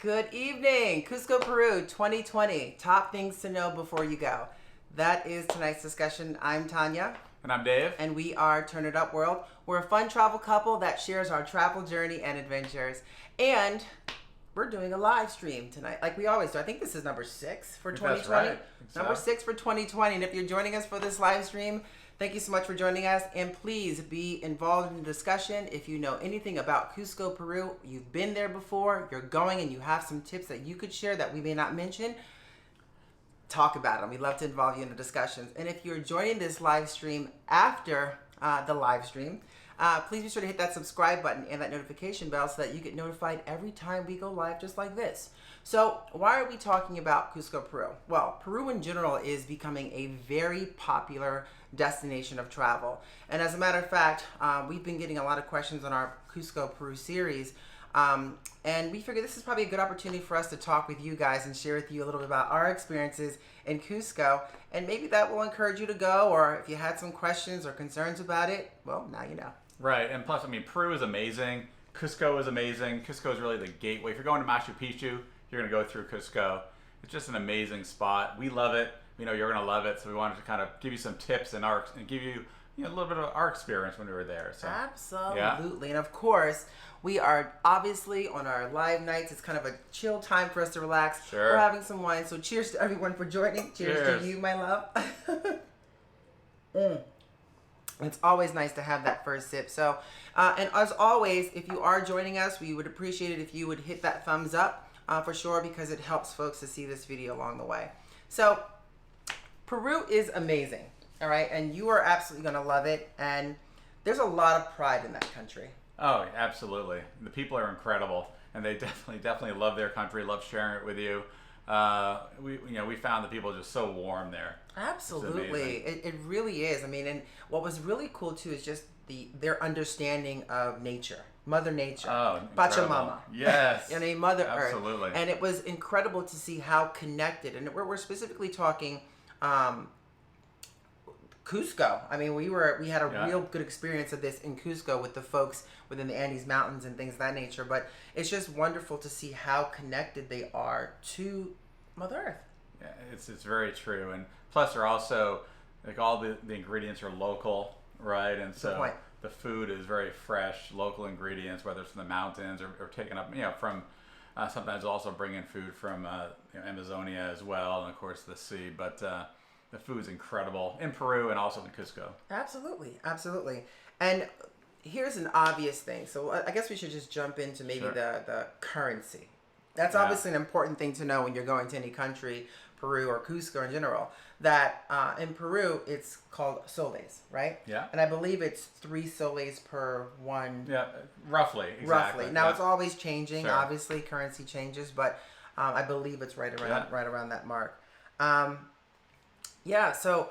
Good evening, Cusco Peru 2020. Top things to know before you go. That is tonight's discussion. I'm Tanya. And I'm Dave. And we are Turn It Up World. We're a fun travel couple that shares our travel journey and adventures. And we're doing a live stream tonight, like we always do. I think this is number 6 for 2020. That's right. Number 6 for 2020. And if you're joining us for this live stream, thank you so much for joining us. And please be involved in the discussion. If you know anything about Cusco, Peru, you've been there before, you're going, and you have some tips that you could share that we may not mention, talk about them. We'd love to involve you in the discussions. And if you're joining this live stream after the live stream, please be sure to hit that subscribe button and that notification bell so that you get notified every time we go live just like this. So why are we talking about Cusco, Peru? Well, Peru in general is becoming a very popular destination of travel. And as a matter of fact, we've been getting a lot of questions on our Cusco Peru series. And we figured this is probably a good opportunity for us to talk with you guys and share with you a little bit about our experiences in Cusco. And maybe that will encourage you to go, or if you had some questions or concerns about it, well, now you know. Right, and plus, I mean, Peru is amazing. Cusco is amazing. Cusco is really the gateway. If you're going to Machu Picchu, you're going to go through Cusco. It's just an amazing spot. We love it. We know you're going to love it. So we wanted to kind of give you some tips and give you, a little bit of our experience when we were there. So, absolutely. Yeah. And of course, we are obviously on our live nights. It's kind of a chill time for us to relax. Sure. We're having some wine. So cheers to everyone for joining. Cheers to you, my love. It's always nice to have that first sip. So, and as always, if you are joining us, we would appreciate it if you would hit that thumbs up for sure, because it helps folks to see this video along the way. So, Peru is amazing, all right? And you are absolutely going to love it. And there's a lot of pride in that country. Oh, absolutely. The people are incredible, and they definitely love their country, love sharing it with you. We found the people just so warm there. Absolutely, it really is. I mean, and what was really cool too is just their understanding of nature, Mother Nature, Pachamama. Yes, Mother absolutely. Earth. And it was incredible to see how connected. And we're specifically talking Cusco. I mean, we had a real good experience of this in Cusco with the folks within the Andes Mountains and things of that nature. But it's just wonderful to see how connected they are to Mother Earth. Yeah, it's very true. And plus, they're also, like, all the ingredients are local, right? And so the food is very fresh, local ingredients, whether it's from the mountains or taken up, from sometimes also bringing food from Amazonia as well, and of course the sea. But the food's incredible in Peru and also in Cusco. Absolutely. And here's an obvious thing. So I guess we should just jump into maybe the currency. That's obviously an important thing to know when you're going to any country, Peru or Cusco in general, that in Peru it's called soles, right? Yeah. And I believe it's 3 soles per one. Yeah, roughly. Exactly. Roughly. Now it's always changing. Sure. Obviously, currency changes, but I believe it's right around that mark. So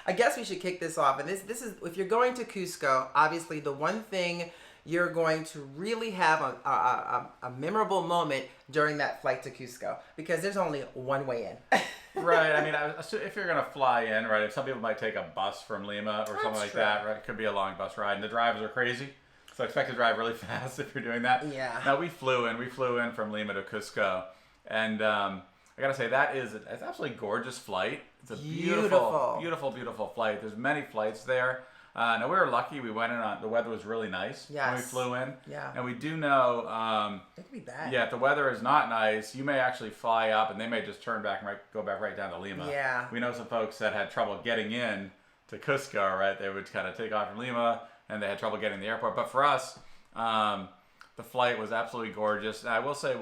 I guess we should kick this off. And this is, if you're going to Cusco, obviously the one thing you're going to really have a memorable moment during that flight to Cusco, because there's only one way in. Right. I mean, if you're going to fly in, right, if some people might take a bus from Lima or something like that, right, it could be a long bus ride, and the drivers are crazy. So expect to drive really fast if you're doing that. Yeah. Now, we flew in from Lima to Cusco, and I got to say, it's an absolutely gorgeous flight. It's a beautiful flight. There's many flights there. Now, we were lucky. We went in the weather was really nice when we flew in. Yeah. And we do know... it could be bad. Yeah, if the weather is not nice, you may actually fly up, and they may just turn back and go back right down to Lima. Yeah. We know some folks that had trouble getting in to Cusco, right? They would kind of take off from Lima, and they had trouble getting to the airport. But for us, the flight was absolutely gorgeous. And I will say,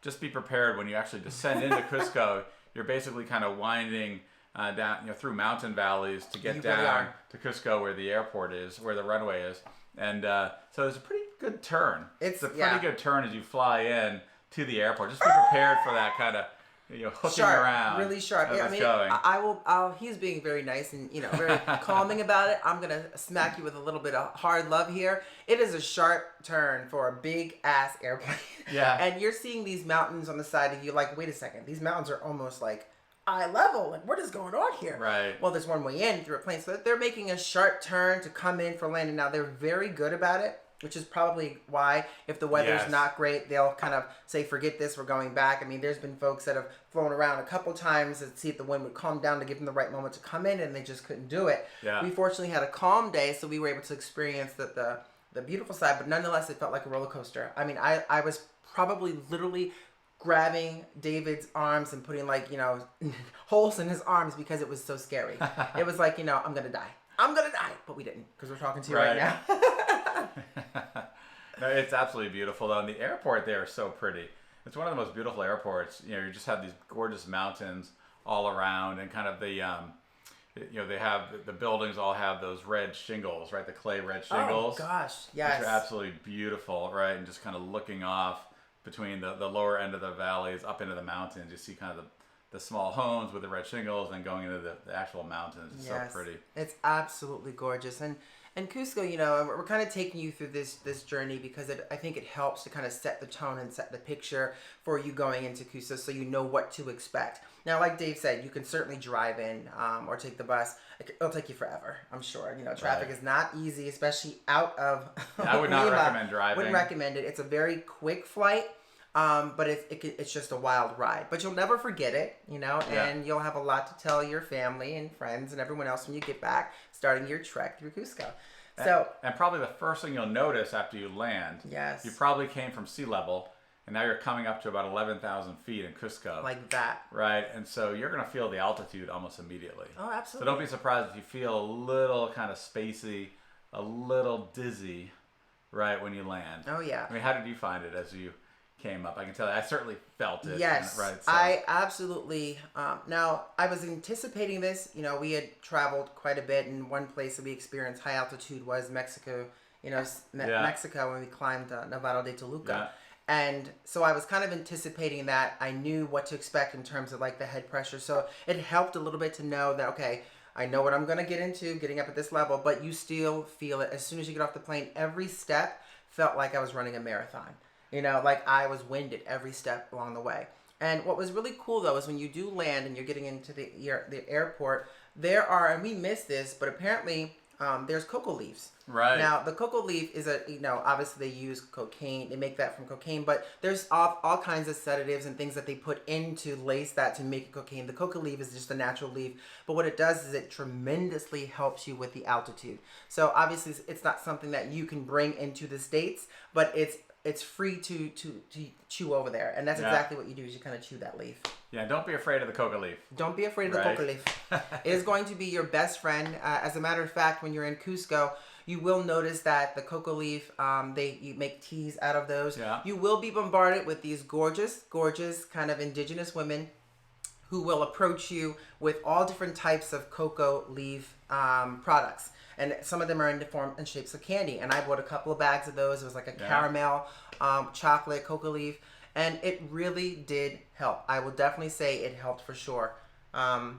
just be prepared when you actually descend into Cusco. You're basically kind of winding down, through mountain valleys to get down to Cusco, where the airport is, where the runway is, and so it's a pretty good turn. It's a pretty good turn as you fly in to the airport. Just be prepared for that kind of hooking around. Really sharp. Yeah, I will. He's being very nice and very calming about it. I'm gonna smack you with a little bit of hard love here. It is a sharp turn for a big ass airplane. Yeah. And you're seeing these mountains on the side of you. Like, wait a second. These mountains are almost like eye level. Like, what is going on here? Right. Well, there's one way in through a plane, so they're making a sharp turn to come in for landing. Now they're very good about it. which is probably why, if the weather's Yes. not great, they'll kind of say, forget this, we're going back. I mean, there's been folks that have flown around a couple times to see if the wind would calm down to give them the right moment to come in, and they just couldn't do it. Yeah. We fortunately had a calm day, so we were able to experience the beautiful side, but nonetheless, it felt like a roller coaster. I mean, I was probably literally grabbing David's arms and putting holes in his arms because it was so scary. It was like, I'm going to die. I'm going to die. But we didn't, because we're talking to you right now. No, it's absolutely beautiful though. And the airport there is so pretty. It's one of the most beautiful airports. You just have these gorgeous mountains all around, and kind of the they have the buildings all have those red shingles, right? The clay red shingles. Oh gosh, yes. Which are absolutely beautiful, right? And just kind of looking off between the lower end of the valleys up into the mountains, you see kind of the small homes with the red shingles, and going into the actual mountains. It's so pretty. It's absolutely gorgeous. And Cusco, we're kind of taking you through this journey because I think it helps to kind of set the tone and set the picture for you going into Cusco, so you know what to expect. Now, like Dave said, you can certainly drive in or take the bus. It'll take you forever, I'm sure. Traffic is not easy, especially out of I would not Lima. recommend driving. Wouldn't recommend it. It's a very quick flight. But it's just a wild ride. But you'll never forget it, and you'll have a lot to tell your family and friends and everyone else when you get back, starting your trek through Cusco. And probably the first thing you'll notice after you land, yes, you probably came from sea level, and now you're coming up to about 11,000 feet in Cusco. Like that. Right, and so you're going to feel the altitude almost immediately. Oh, absolutely. So don't be surprised if you feel a little kind of spacey, a little dizzy, right, when you land. Oh, yeah. I mean, how did you find it as you came up? I can tell you, I certainly felt it. Yes, right. So. I absolutely. Now, I was anticipating this. We had traveled quite a bit, and one place that we experienced high altitude was Mexico. Mexico, when we climbed Nevado de Toluca. Yeah. And so I was kind of anticipating that. I knew what to expect in terms of the head pressure. So it helped a little bit to know that, okay, I know what I'm going to get into getting up at this level, but you still feel it. As soon as you get off the plane, every step felt like I was running a marathon. Like I was winded every step along the way. And what was really cool, though, is when you do land and you're getting into the airport, there are, and we missed this, but apparently there's cocoa leaves. Right. Now, the cocoa leaf is obviously they use cocaine. They make that from cocaine, but there's all kinds of sedatives and things that they put in to lace that to make it cocaine. The cocoa leaf is just a natural leaf, but what it does is it tremendously helps you with the altitude. So obviously it's not something that you can bring into the States, but it's free to chew over there, and that's exactly what you do is you kind of chew that leaf. Yeah, don't be afraid of the coca leaf. Don't be afraid of the coca leaf. It is going to be your best friend. As a matter of fact, when you're in Cusco, you will notice that the coca leaf, you make teas out of those. Yeah. You will be bombarded with these gorgeous kind of indigenous women who will approach you with all different types of cocoa leaf products. And some of them are in the form and shapes of candy. And I bought a couple of bags of those. It was like a caramel, chocolate, coca leaf. And it really did help. I will definitely say it helped for sure. I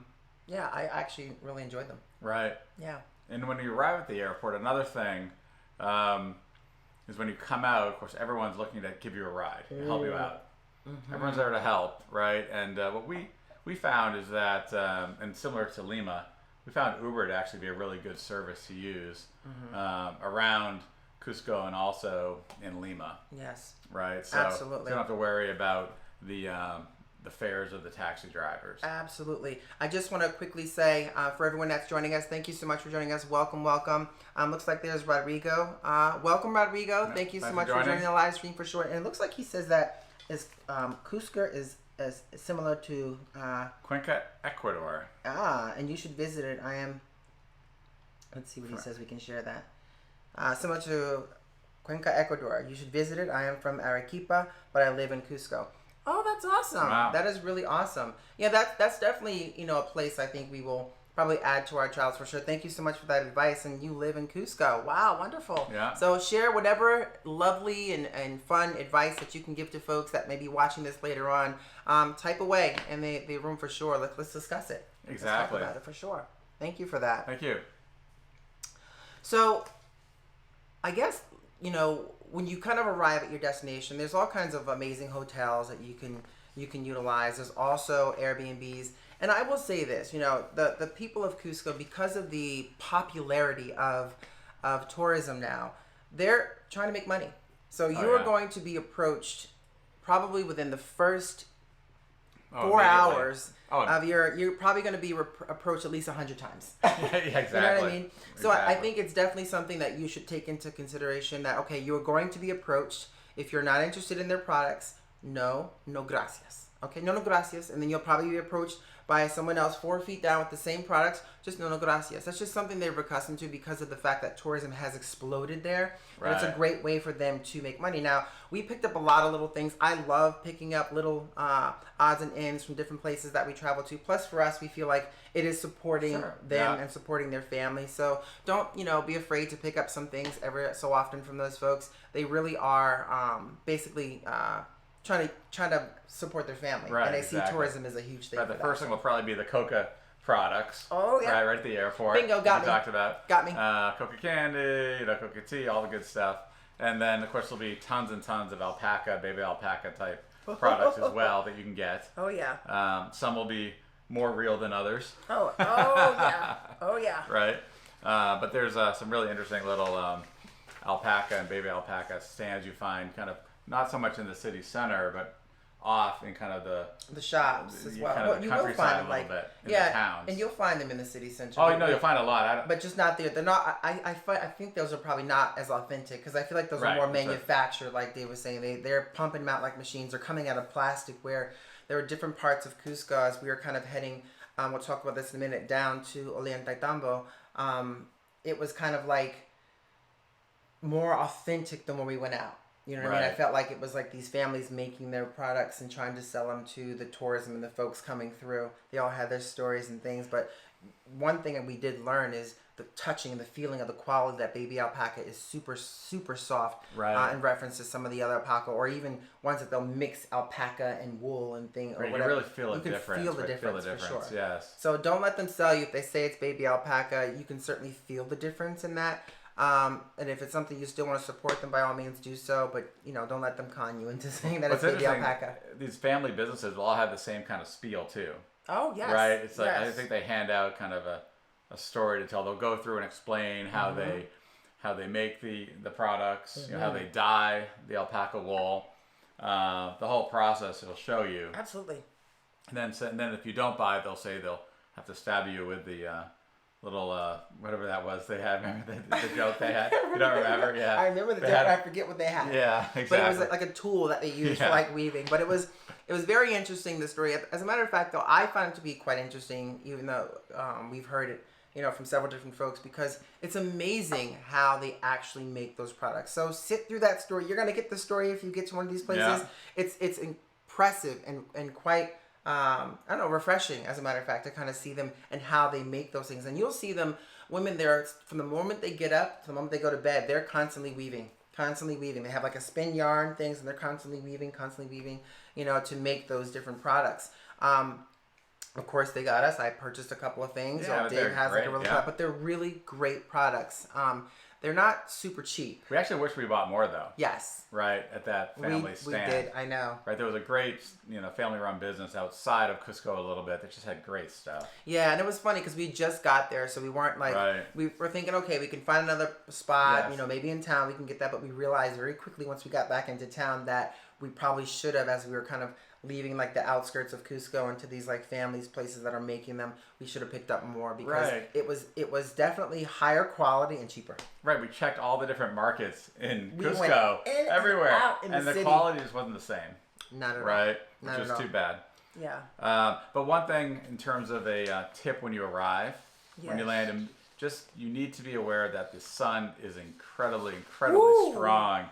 actually really enjoyed them. Right. Yeah. And when you arrive at the airport, another thing is when you come out, of course, everyone's looking to give you a ride, to help you out. Mm-hmm. Everyone's there to help, right? And what we found is that, and similar to Lima, we found Uber to actually be a really good service to use around Cusco and also in Lima. Yes. Right. So absolutely. you don't have to worry about the fares of the taxi drivers. Absolutely. I just want to quickly say for everyone that's joining us, thank you so much for joining us. Welcome. Looks like there's Rodrigo. Welcome, Rodrigo. Yeah, thank you so much for joining the live stream for sure. And it looks like he says that Cusco is similar to Cuenca, Ecuador. And you should visit it. Let's see what he says. We can share that. Similar to Cuenca, Ecuador. You should visit it. I am from Arequipa, but I live in Cusco. Oh, that's awesome. Wow. That is really awesome. Yeah, that's definitely, a place I think we will probably add to our travels for sure. Thank you so much for that advice. And you live in Cusco. Wow, wonderful. Yeah. So share whatever lovely and fun advice that you can give to folks that may be watching this later on. Type away in the room for sure. Let's discuss it. Exactly. Let's talk about it for sure. Thank you for that. Thank you. So, I guess, when you kind of arrive at your destination, there's all kinds of amazing hotels that you can utilize. There's also Airbnbs. And I will say this, the people of Cusco, because of the popularity of tourism now, they're trying to make money. So you are going to be approached probably within the first 4 hours of you're probably going to be approached at least 100 times. Yeah, exactly. You know what I mean? So I think it's definitely something that you should take into consideration that, okay, you're going to be approached. If you're not interested in their products, no gracias. Okay, no gracias. And then you'll probably be approached by someone else 4 feet down with the same products, just no gracias. That's just something they're accustomed to because of the fact that tourism has exploded there. Right. And it's a great way for them to make money. Now, we picked up a lot of little things. I love picking up little odds and ends from different places that we travel to. Plus, for us, we feel like it is supporting them and supporting their family. So don't, be afraid to pick up some things every so often from those folks. They really are basically trying to support their family, and they see tourism as a huge thing. Right, the first thing will probably be the coca products. Oh yeah, right at the airport. Bingo, got me. Talked about got me. Coca candy, coca tea, all the good stuff, and then of course there'll be tons and tons of alpaca, baby alpaca type products as well that you can get. Oh yeah. Some will be more real than others. Oh yeah. Oh yeah. Right, but there's some really interesting little alpaca and baby alpaca stands you find kind of. Not so much in the city center, but off in kind of the shops as well. Kind of the you countryside will find them a little bit in the towns. And you'll find them in the city center. Oh, you'll find a lot. But just not there. They're not. I think those are probably not as authentic because I feel like those are more manufactured. Like Dave was saying, they're pumping them out like machines. They're coming out of plastic. Where there are different parts of Cusco as we were kind of heading. We'll talk about this in a minute. Down to Ollantaytambo. It was kind of like more authentic than when we went out. You know what I mean? I felt like it was like these families making their products and trying to sell them to the tourism and the folks coming through. They all had their stories and things. But one thing that we did learn is the touching and the feeling of the quality that baby alpaca is super, super soft in reference to some of the other alpaca or even ones that they'll mix alpaca and wool and things. Or whatever. You really feel the difference. You can feel the difference for sure. Yes. So don't let them sell you if they say it's baby alpaca. You can certainly feel the difference in that. And if it's something you still want to support them, by all means do so. But don't let them con you into saying that it's baby alpaca. These family businesses will all have the same kind of spiel too. Oh yes. Right. It's like I think they hand out kind of a story to tell. They'll go through and explain how they make the products. How they dye the alpaca wool. The whole process it'll show you. Absolutely. And then if you don't buy it, they'll say they'll have to stab you with the little whatever that was they had. Remember the joke they had? You don't remember? Yeah. I remember the joke. I forget what they had. Yeah, exactly. But it was like a tool that they used for like weaving. But it was very interesting, the story. As a matter of fact, though, I found it to be quite interesting, even though we've heard it, from several different folks, because it's amazing how they actually make those products. So sit through that story. You're gonna get the story if you get to one of these places. Yeah. It's impressive and quite. I don't know, refreshing, as a matter of fact, to kind of see them and how they make those things. And you'll see them, women there, from the moment they get up to the moment they go to bed, they're constantly weaving. They have like a spin yarn things, and they're constantly weaving, to make those different products. Of course, they got us. I purchased a couple of things. Yeah, Dave has like a really but they're really great products. They're not super cheap. We actually wish we bought more, though. Yes. Right, at that family stand. We did, I know. Right, there was a great, family-run business outside of Cusco a little bit that just had great stuff. Yeah, and it was funny because we just got there, so we weren't like, we were thinking, okay, we can find another spot, maybe in town we can get that, but we realized very quickly once we got back into town that we probably should have, as we were kind of leaving like the outskirts of Cusco into these like families, places that are making them, we should have picked up more because it was definitely higher quality and cheaper. Right, we checked all the different markets in Cusco, everywhere, and the quality just wasn't the same. Not at all. Right, which is too bad. Yeah. But one thing in terms of a tip when you arrive, when you land, and you need to be aware that the sun is incredibly strong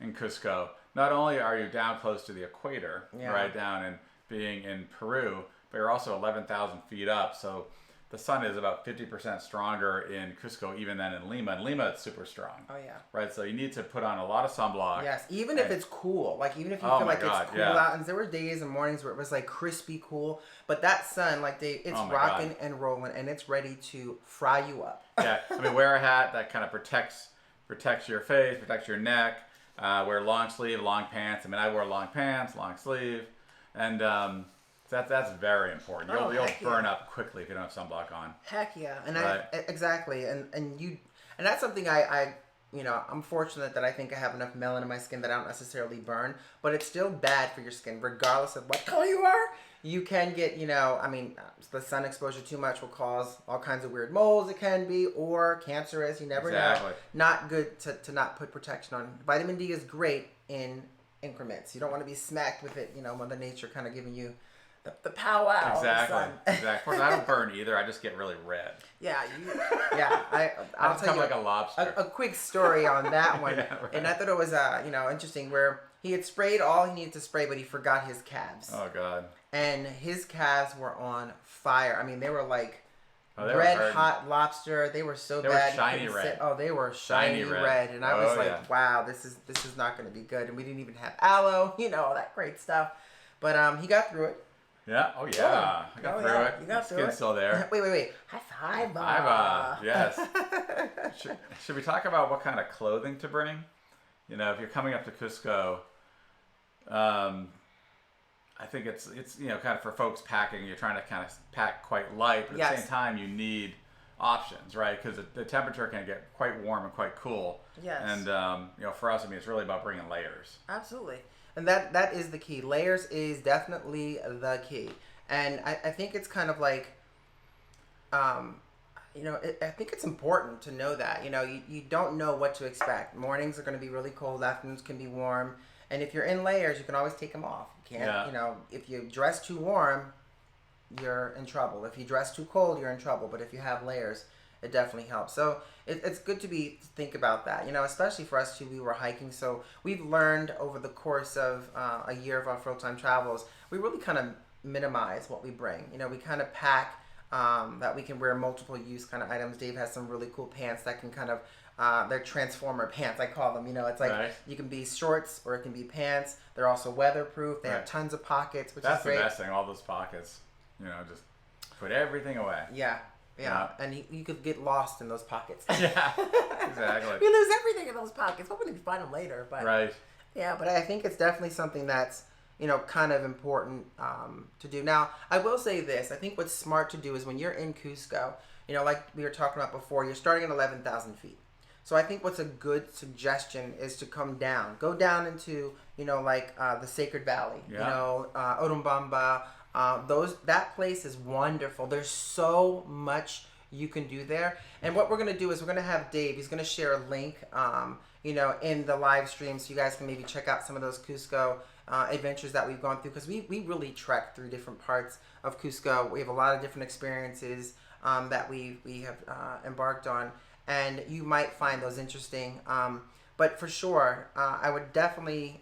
in Cusco. Not only are you down close to the equator, right down and being in Peru, but you're also 11,000 feet up. So the sun is about 50% stronger in Cusco even than in Lima. In Lima, it's super strong. Oh, yeah. Right, so you need to put on a lot of sunblock. Yes, even if it's cool. Like, even if you feel like it's cool out. And there were days and mornings where it was, like, crispy cool. But that sun, like, it's rocking and rolling, and it's ready to fry you up. Yeah, I mean, wear a hat that kind of protects your face, protects your neck. Wear long sleeve, long pants. I mean, I wore long pants, long sleeve, and that's very important. You'll burn up quickly if you don't have sunblock on. Heck yeah, and exactly, and that's something I I'm fortunate that I think I have enough melanin in my skin that I don't necessarily burn, but it's still bad for your skin, regardless of what color you are. You can get, the sun exposure too much will cause all kinds of weird moles, it can be, or cancerous, you never know. Not good to not put protection on. Vitamin D is great in increments. You don't want to be smacked with it, Mother Nature kind of giving you the powwow. Exactly. Of course, I don't burn either. I just get really red. Yeah, I'll tell you like a lobster. A quick story on that one, Yeah, right. And I thought it was interesting where he had sprayed all he needed to spray, but he forgot his calves. Oh God! And his calves were on fire. I mean, they were like red hot lobster. They were so they bad. Were shiny red. They were shiny red. And I was like, wow, this is not going to be good. And we didn't even have aloe, all that great stuff. But he got through it. Yeah. Oh yeah. I got through it. You got through it. Skin's still there. Wait. High five. High five. Yes. should we talk about what kind of clothing to bring? If you're coming up to Cusco, I think it's kind of for folks packing. You're trying to kind of pack quite light, but at the same time you need options, right? Because the temperature can get quite warm and quite cool. Yes. And for us, it's really about bringing layers. Absolutely. And that is the key. Layers is definitely the key. And I think it's kind of like, I think it's important to know that. You don't know what to expect. Mornings are going to be really cold. Afternoons can be warm. And if you're in layers, you can always take them off. You can't, if you dress too warm, you're in trouble. If you dress too cold, you're in trouble. But if you have layers, it definitely helps. So it's good to think about that, especially for us too. We were hiking, so we've learned over the course of a year of our full-time travels, we really kind of minimize what we bring. We kind of pack that we can wear multiple use kind of items. Dave has some really cool pants that can kind of, they're transformer pants, I call them. It's like you can be shorts or it can be pants. They're also weatherproof. They have tons of pockets, which is great. That's the best thing, all those pockets. Just put everything away. Yeah, and you could get lost in those pockets. Yeah, exactly. We lose everything in those pockets. Hopefully we find them later. But right. Yeah, but I think it's definitely something that's, kind of important to do. Now, I will say this. I think what's smart to do is when you're in Cusco, like we were talking about before, you're starting at 11,000 feet. So I think what's a good suggestion is to come down. Go down into, the Sacred Valley, Orumbamba. That place is wonderful. There's so much you can do there. And what we're going to do is we're going to have Dave, he's going to share a link, in the live stream so you guys can maybe check out some of those Cusco adventures that we've gone through, because we really trekked through different parts of Cusco. We have a lot of different experiences that we have embarked on, and you might find those interesting. But for sure, I would definitely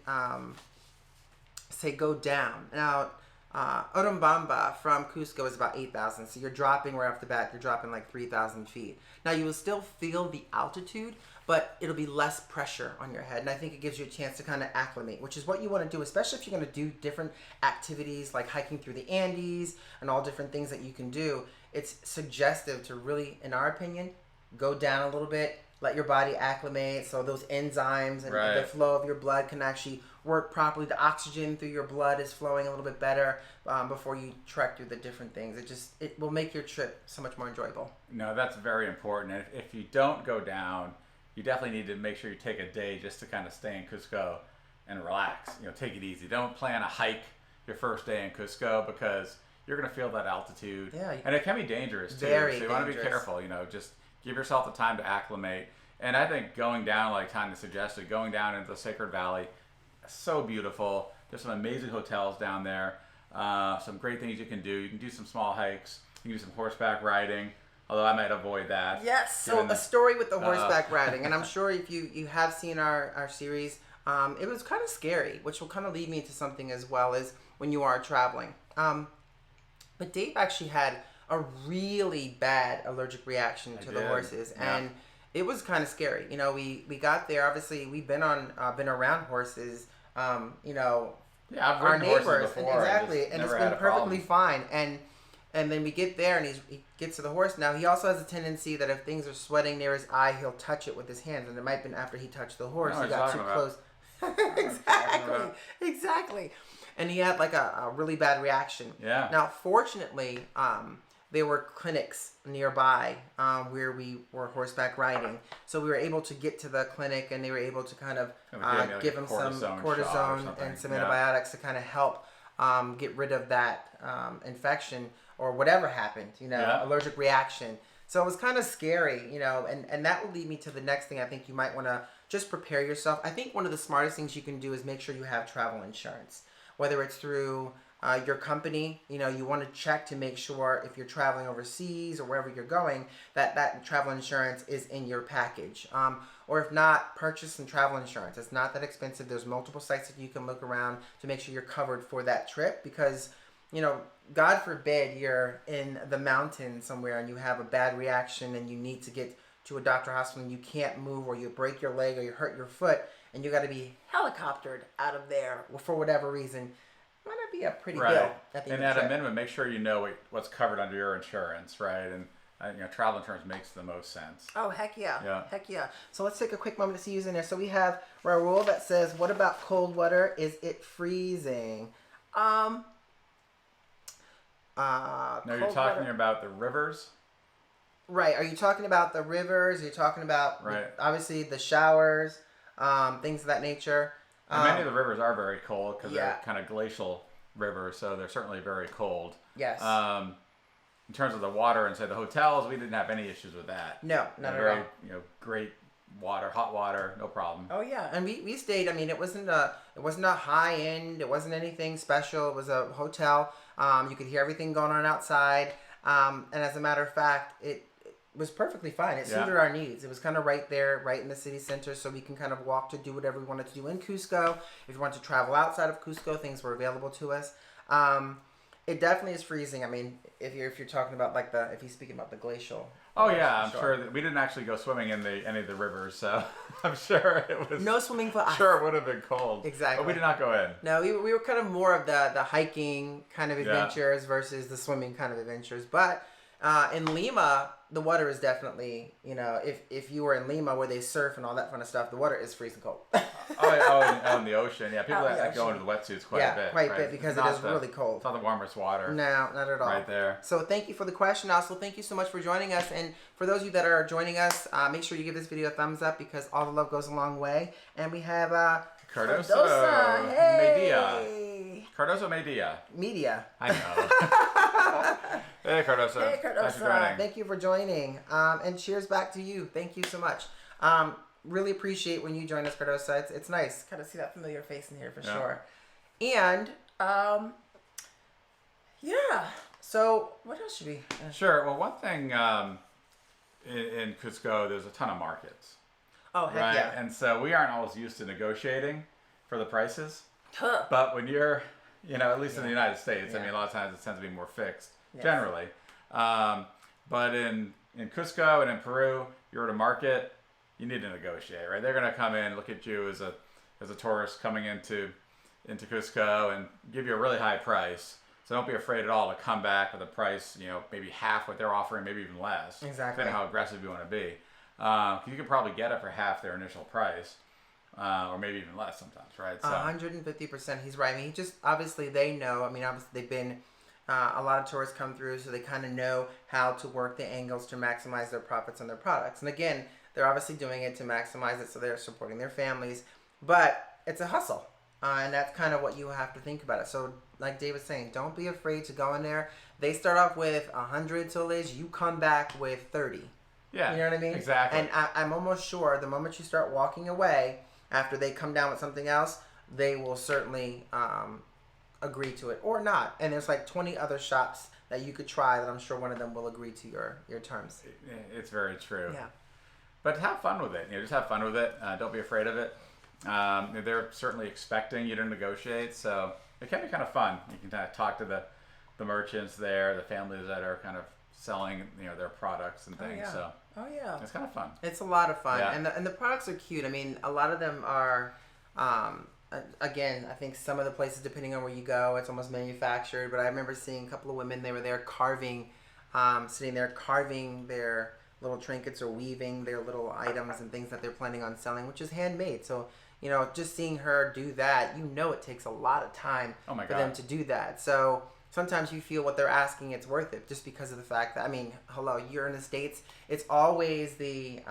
say go down. Now, Orumbamba from Cusco is about 8,000. So you're dropping right off the bat, you're dropping like 3,000 feet. Now you will still feel the altitude, but it'll be less pressure on your head. And I think it gives you a chance to kind of acclimate, which is what you want to do, especially if you're going to do different activities like hiking through the Andes and all different things that you can do. It's suggestive to really, in our opinion, go down a little bit, let your body acclimate so those enzymes and the flow of your blood can actually work properly. The oxygen through your blood is flowing a little bit better before you trek through the different things. It will make your trip so much more enjoyable. No, that's very important. And if you don't go down, you definitely need to make sure you take a day just to kind of stay in Cusco and relax. Take it easy. Don't plan a hike your first day in Cusco because you're going to feel that altitude. Yeah. And it can be dangerous too. Very so you want to be careful, just give yourself the time to acclimate. And I think going down, like Tanya suggested, going down into the Sacred Valley, so beautiful. There's some amazing hotels down there. Some great things you can do. You can do some small hikes. You can do some horseback riding, although I might avoid that. Yes, so a story with the horseback riding. And I'm sure if you have seen our series, it was kind of scary, which will kind of lead me into something as well as when you are traveling. But Dave actually had a really bad allergic reaction to the horses. Yeah. And it was kind of scary. We got there. Obviously, we've been around horses. Yeah, I've our ridden neighbors horses before. exactly, and it's been perfectly fine. And then we get there, and he gets to the horse. Now he also has a tendency that if things are sweating near his eye, he'll touch it with his hands, and it might have been after he touched the horse. He got too close. Exactly. And he had like a really bad reaction. Yeah. Now, fortunately, there were clinics nearby where we were horseback riding. So we were able to get to the clinic, and they were able to kind of give him some cortisone and some antibiotics to kind of help get rid of that infection or whatever happened, allergic reaction. So it was kind of scary, and that will lead me to the next thing I think you might want to just prepare yourself. I think one of the smartest things you can do is make sure you have travel insurance, whether it's through your company. You want to check to make sure if you're traveling overseas or wherever you're going, that travel insurance is in your package. Or if not, purchase some travel insurance. It's not that expensive. There's multiple sites that you can look around to make sure you're covered for that trip, because God forbid you're in the mountains somewhere and you have a bad reaction and you need to get to a doctor or hospital and you can't move, or you break your leg or you hurt your foot and you got to be helicoptered out of there for whatever reason. Might not be a pretty bill at the end of the trip. A minimum, make sure you know what's covered under your insurance, right? And travel insurance makes the most sense. Oh, heck yeah. Heck yeah. So let's take a quick moment to see who's in there. So we have Raul that says, what about cold water? Is it freezing? Now you're talking about the rivers? Right. Are you talking about the rivers? Are you talking about, obviously, the showers, things of that nature? And many of the rivers are very cold because they're kind of glacial rivers, so they're certainly very cold. Yes. In terms of the water and, say, the hotels, we didn't have any issues with that. No, not at all. Great water, hot water, no problem. Oh yeah, and we stayed. I mean, it wasn't a high end. It wasn't anything special. It was a hotel. You could hear everything going on outside. And as a matter of fact, it was perfectly fine. It suited our needs. It was kind of right there, right in the city center, so we can kind of walk to do whatever we wanted to do in Cusco. If you want to travel outside of Cusco, things were available to us. It definitely is freezing. I mean, if you're talking about if he's speaking about the glacial. Oh yeah, I'm sure that we didn't actually go swimming in any of the rivers, so I'm sure it was no swimming for us. Sure, it would have been cold. Exactly. But we did not go in. No, we were kind of more of the hiking kind of adventures versus the swimming kind of adventures. But in Lima, the water is definitely, if you were in Lima where they surf and all that fun of stuff, the water is freezing cold. in the ocean. Yeah, people that go into the wetsuits quite a bit. Quite a bit, because it is really cold. It's not the warmest water. No, not at all. Right there. So thank you for the question. Also, thank you so much for joining us. And for those of you that are joining us, make sure you give this video a thumbs up, because all the love goes a long way. And we have Cardoso Media. Cardoso Media. I know. Hey, Cardoso. Hey, Cardoso. Thanks for joining. Thank you for joining. And cheers back to you. Thank you so much. Really appreciate when you join us, Cardoso. It's nice. Kind of see that familiar face in here for sure. And, so what else should we... Sure. Well, one thing in Cusco, there's a ton of markets. Oh, heck yeah. And so we aren't always used to negotiating for the prices. Huh. But when you're, at least in the United States, I mean, a lot of times it tends to be more fixed, generally. But in Cusco and in Peru, you're at a market, you need to negotiate, right? They're going to come in, look at you as a tourist coming into Cusco and give you a really high price. So don't be afraid at all to come back with a price, maybe half what they're offering, maybe even less. Exactly. Depending on how aggressive you want to be. You could probably get it for half their initial price, or maybe even less sometimes, right? So 150%. He's right. I mean, obviously they know. I mean, obviously they've been a lot of tourists come through, so they kind of know how to work the angles to maximize their profits on their products. And again, they're obviously doing it to maximize it, so they're supporting their families. But it's a hustle, and that's kind of what you have to think about it. So, like Dave was saying, don't be afraid to go in there. They start off with 100 soles. You come back with 30. Yeah, you know what I mean? Exactly. And I'm almost sure the moment you start walking away, after they come down with something else, they will certainly agree to it or not. And there's like 20 other shops that you could try that I'm sure one of them will agree to your terms. It's very true. Yeah. But have fun with it. Just have fun with it. Don't be afraid of it. They're certainly expecting you to negotiate, so it can be kind of fun. You can kind of talk to the merchants there, the families that are kind of selling their products and things. Oh yeah. It's kind of fun. It's a lot of fun. Yeah. And the products are cute. I mean, a lot of them are again, I think some of the places, depending on where you go, it's almost manufactured. But I remember seeing a couple of women, they were there carving, sitting there carving their little trinkets or weaving their little items and things that they're planning on selling, which is handmade. So, just seeing her do that, it takes a lot of time for them to do that. So sometimes you feel what they're asking, it's worth it, just because of the fact that, I mean, hello, you're in the States. It's always the,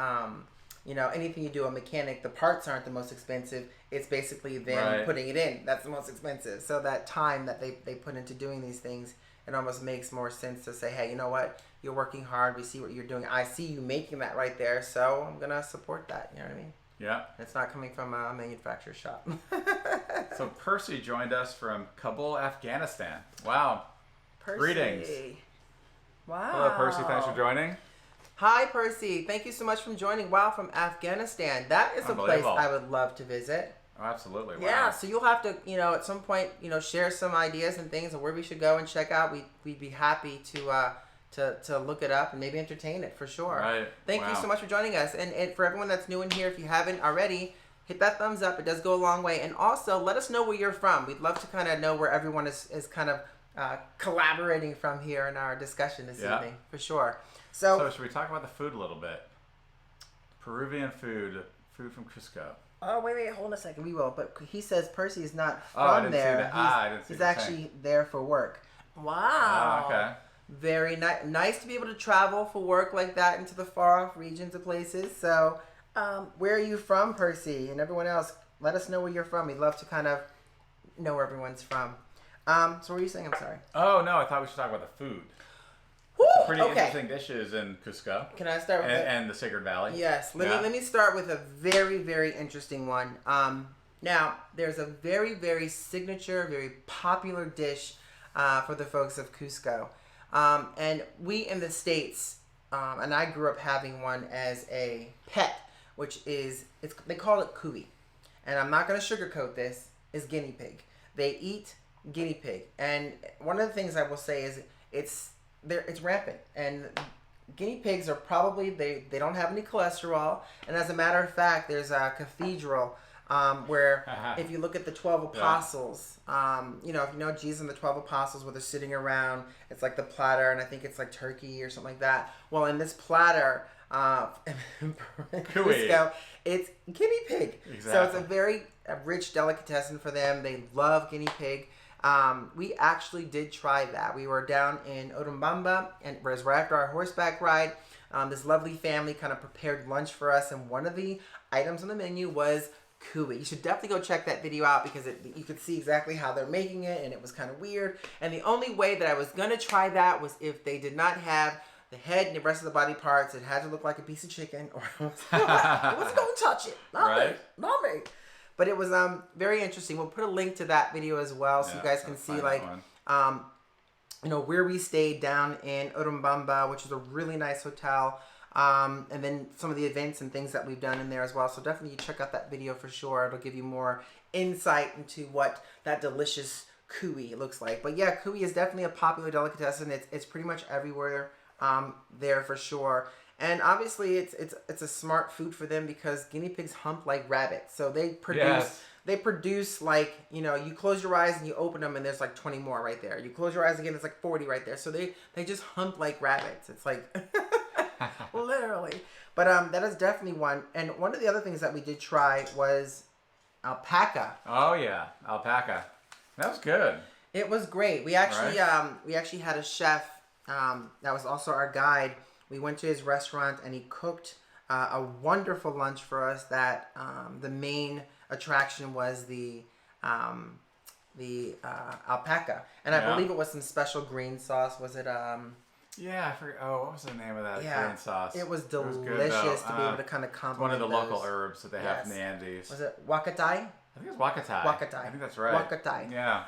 anything you do, a mechanic, the parts aren't the most expensive. It's basically them putting it in. That's the most expensive. So that time that they put into doing these things, it almost makes more sense to say, hey, you know what? You're working hard. We see what you're doing. I see you making that right there. So I'm going to support that. You know what I mean? Yeah. It's not coming from a manufacturer's shop. So Percy joined us from Kabul, Afghanistan. Wow. Percy. Greetings. Wow. Hello, Percy. Thanks for joining. Hi, Percy. Thank you so much for joining. Wow, from Afghanistan. That is a place I would love to visit. Oh, absolutely. Wow. Yeah, so you'll have to, at some point, share some ideas and things of where we should go and check out. We'd be happy to look it up and maybe entertain it for sure. Right. Thank you so much for joining us. And for everyone that's new in here, if you haven't already, hit that thumbs up. It does go a long way. And also, let us know where you're from. We'd love to kind of know where everyone is kind of collaborating from here in our discussion this evening, for sure. So should we talk about the food a little bit? Peruvian food from Cusco. Oh, wait, hold on a second. We will. But he says Percy is not from there. He's actually there for work. Wow. Oh, okay. Very nice to be able to travel for work like that into the far off regions of places. So, where are you from, Percy? And everyone else, let us know where you're from. We'd love to kind of know where everyone's from. So what were you saying? I'm sorry. Oh, no, I thought we should talk about the food. Woo! Pretty interesting dishes in Cusco. Can I start with and the Sacred Valley? Yes. Let me start with a very, very interesting one. Now, there's a very, very signature, very popular dish for the folks of Cusco. And we in the States, and I grew up having one as a pet, which is, they call it cuy. And I'm not going to sugarcoat this, is guinea pig. They eat guinea pig. And one of the things I will say is it's rampant. And guinea pigs are probably, they don't have any cholesterol. And as a matter of fact, there's a cathedral where if you look at the 12 apostles, if you know Jesus and the 12 apostles where they're sitting around, it's like the platter, and I think it's like turkey or something like that. Well, in this platter, Cusco, it's guinea pig. Exactly. So it's a very rich delicatessen for them. They love guinea pig. We actually did try that. We were down in Otumbamba, and it was right after our horseback ride. This lovely family kind of prepared lunch for us, and one of the items on the menu was cuy. You should definitely go check that video out because you could see exactly how they're making it, and it was kind of weird. And the only way that I was going to try that was if they did not have the head and the rest of the body parts. It had to look like a piece of chicken, or it wasn't going to touch it. Not me. But it was very interesting. We'll put a link to that video as well, so you guys can see where we stayed down in Otumbamba, which is a really nice hotel. And then some of the events and things that we've done in there as well. So definitely check out that video for sure. It'll give you more insight into what that delicious cuy looks like. But yeah, cuy is definitely a popular delicatessen. It's pretty much everywhere there for sure. And obviously it's a smart food for them because guinea pigs hump like rabbits. So they produce like, you close your eyes and you open them and there's like 20 more right there. You close your eyes again, it's like 40 right there. So they just hump like rabbits. It's like literally. But that is definitely one. And one of the other things that we did try was alpaca. Oh yeah, alpaca. That was good. It was great. We actually had a chef that was also our guide. We went to his restaurant and he cooked a wonderful lunch for us. That the main attraction was the alpaca, and I believe it was some special green sauce. Was it? Yeah, I forget. Oh, what was the name of that green sauce? It was delicious to be able to kind of compliment one of the those. local herbs that they have in the Andes. Was it wakatai? I think it was wakatai. I think that's right. Wakatai. Yeah.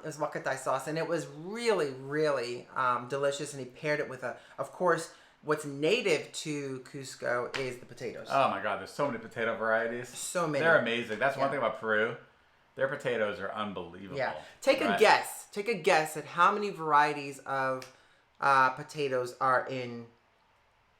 It was wakatai sauce, and it was really, really delicious. And he paired it with of course, what's native to Cusco is the potatoes. Oh my God, there's so many potato varieties. So many. They're amazing. That's one thing about Peru. Their potatoes are unbelievable. Yeah. Take a guess. Take a guess at how many varieties of potatoes are in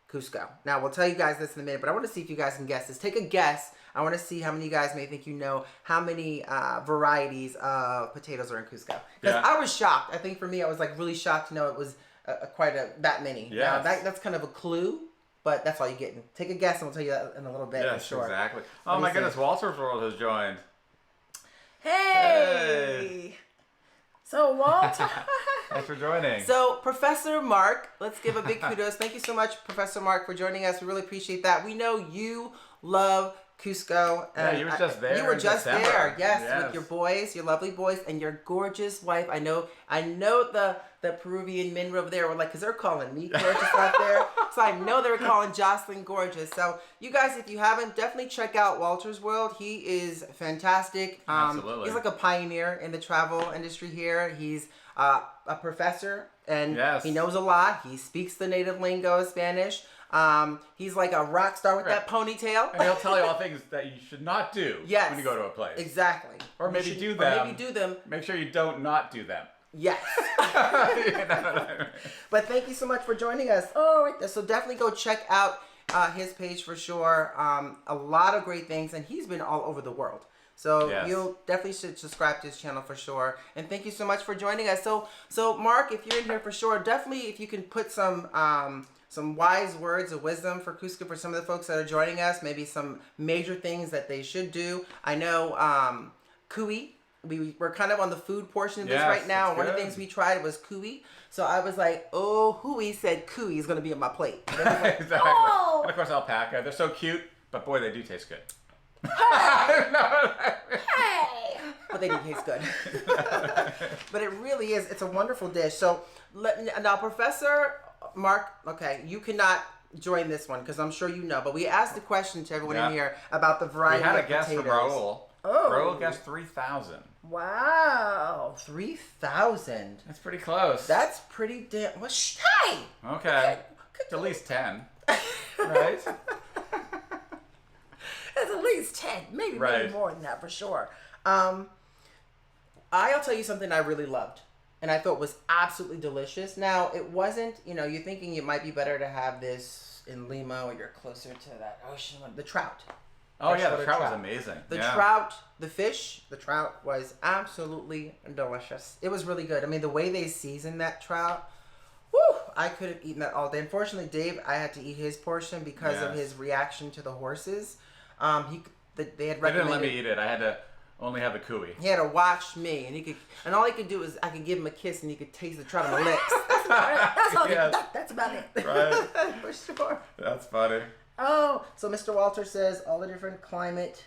Cusco. Now, we'll tell you guys this in a minute, but I want to see if you guys can guess this. Take a guess. I want to see how many of you guys may think you know how many varieties of potatoes are in Cusco. Because I was shocked. I think for me, I was like really shocked to know it was that many. Yeah. That's kind of a clue, but that's all you're getting. Take a guess and we'll tell you that in a little bit. Yes, for sure. Exactly. Oh my goodness, Walter's World has joined. Hey! So Walter. Thanks for joining. So, Professor Mark, let's give a big kudos. Thank you so much, Professor Mark, for joining us. We really appreciate that. We know you love Cusco. Yeah, you were just there. You were in just December. there, yes, with your boys, your lovely boys, and your gorgeous wife. I know the Peruvian men over there were like, because they're calling me gorgeous out there. So I know they were calling Jocelyn gorgeous. So you guys, if you haven't, definitely check out Walter's World. He is fantastic. Absolutely. He's like a pioneer in the travel industry here. He's a professor, and he knows a lot. He speaks the native lingo, Spanish. He's like a rock star with that ponytail. And he'll tell you all things that you should not do when you go to a place. Exactly. Or maybe do them. Or maybe do them. Make sure you don't not do them. Yes. But thank you so much for joining us. Oh, right there. So definitely go check out his page for sure. A lot of great things, and he's been all over the world. So you'll definitely should subscribe to his channel for sure. And thank you so much for joining us. So Mark, if you're in here for sure, definitely if you can put some wise words of wisdom for Cusco for some of the folks that are joining us, maybe some major things that they should do. I know cuy. We're kind of on the food portion of this right now. And one of the things we tried was cuy. So I was like, oh, Hui said cuy is going to be on my plate. And it was like, exactly. Oh! And of course, alpaca. They're so cute, but boy, they do taste good. Hey! Hey! But they do taste good. But it really is. It's a wonderful dish. So now, Professor Mark, okay, you cannot join this one because I'm sure you know. But we asked the question to everyone in here about the variety of potatoes. We had a guess from Raul. Oh. Raul guessed 3,000. Wow, 3,000. That's pretty close. That's pretty damn. Well, hey. Okay. It's at least 10. Right? It's at least 10, maybe more than that for sure. I'll tell you something I really loved and I thought was absolutely delicious. Now, it wasn't, you're thinking it might be better to have this in Lima or you're closer to that ocean. The trout. Oh, yeah, the trout was amazing. The trout, the fish, the trout was absolutely delicious. It was really good. I mean, the way they seasoned that trout, whew, I could have eaten that all day. Unfortunately, Dave, I had to eat his portion because of his reaction to the horses. They had recommended. They didn't let me eat it. I had to only have the cuy. He had to watch me, and all he could do is I could give him a kiss, and he could taste the trout on my lips. That's about it. Right. For sure. That's funny. Oh, so Mr. Walter says all the different climate.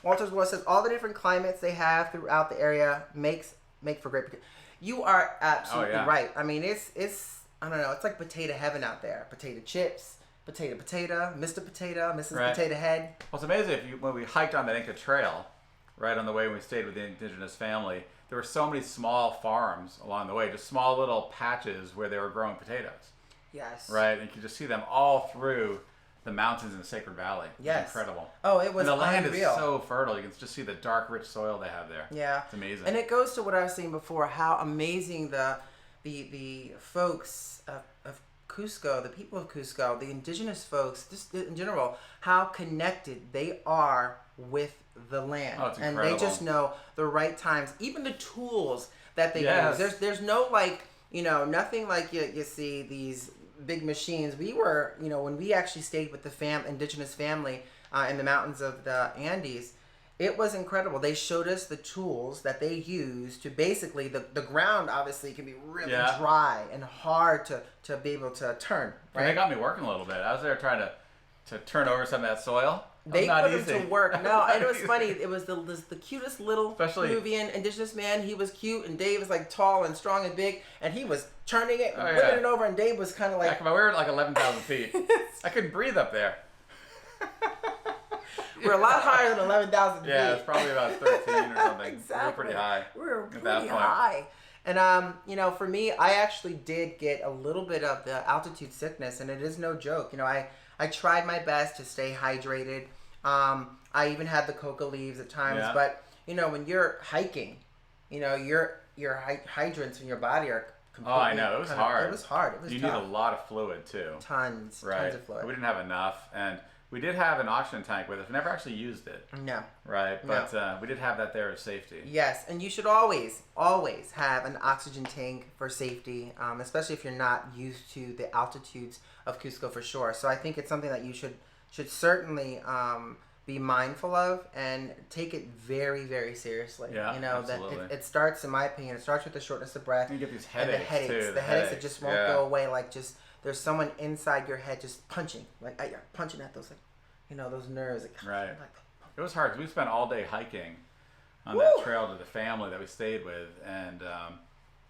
Walter's World says all the different climates they have throughout the area make for great. You are absolutely right. I mean, it's I don't know. It's like potato heaven out there. Potato chips, potato, Mr. Potato, Mrs. Potato Head. Well, it's amazing when we hiked on that Inca Trail, right on the way when we stayed with the indigenous family. There were so many small farms along the way, just small little patches where they were growing potatoes. Yes. Right, and you can just see them all through the mountains in the Sacred Valley. Yes. It's incredible. Oh, it was and the land unreal. is so fertile. You can just see the dark, rich soil they have there. Yeah. It's amazing. And it goes to what I was saying before, how amazing the folks of Cusco, the people of Cusco, the indigenous folks, just in general, how connected they are with the land. Oh, it's and incredible. they just know the right times, even the tools that they use. There's no nothing like you see these big machines. We were, when we actually stayed with the indigenous family in the mountains of the Andes, it was incredible. They showed us the tools that they use to basically, the ground obviously can be really dry and hard to be able to turn. Right? And they got me working a little bit. I was there trying to turn over some of that soil. They put him to work. No, and it was funny. It was the cutest little Peruvian indigenous man. He was cute, and Dave was like tall and strong and big, and he was turning it and flipping it over, and Dave was kind of like... we were at like 11,000 feet. I couldn't breathe up there. We're a lot higher than 11,000 feet. Yeah, it's probably about 13 or something. Exactly. We were pretty high. We were pretty high. And, for me, I actually did get a little bit of the altitude sickness, and it is no joke. I tried my best to stay hydrated. I even had the coca leaves at times, but when you're hiking, your hydrants in your body are completely... Oh, I know. It was hard. It was hard. It was You tough. need a lot of fluid, too. Tons of fluid. We didn't have enough, and we did have an oxygen tank with us. We never actually used it. No. Right, but we did have that there as safety. Yes, and you should always have an oxygen tank for safety, especially if you're not used to the altitudes of Cusco for sure. So I think it's something that you should certainly be mindful of and take it very, very seriously. Yeah, you know, absolutely. that it starts, in my opinion, it starts with the shortness of breath. You get these and headaches, too. The headaches that just won't yeah. go away. Like, just, there's someone inside your head just punching. Like, you're punching at those, like, you know, those nerves. Like, Right. like, It was hard because we spent all day hiking on Woo! that trail to the family that we stayed with, and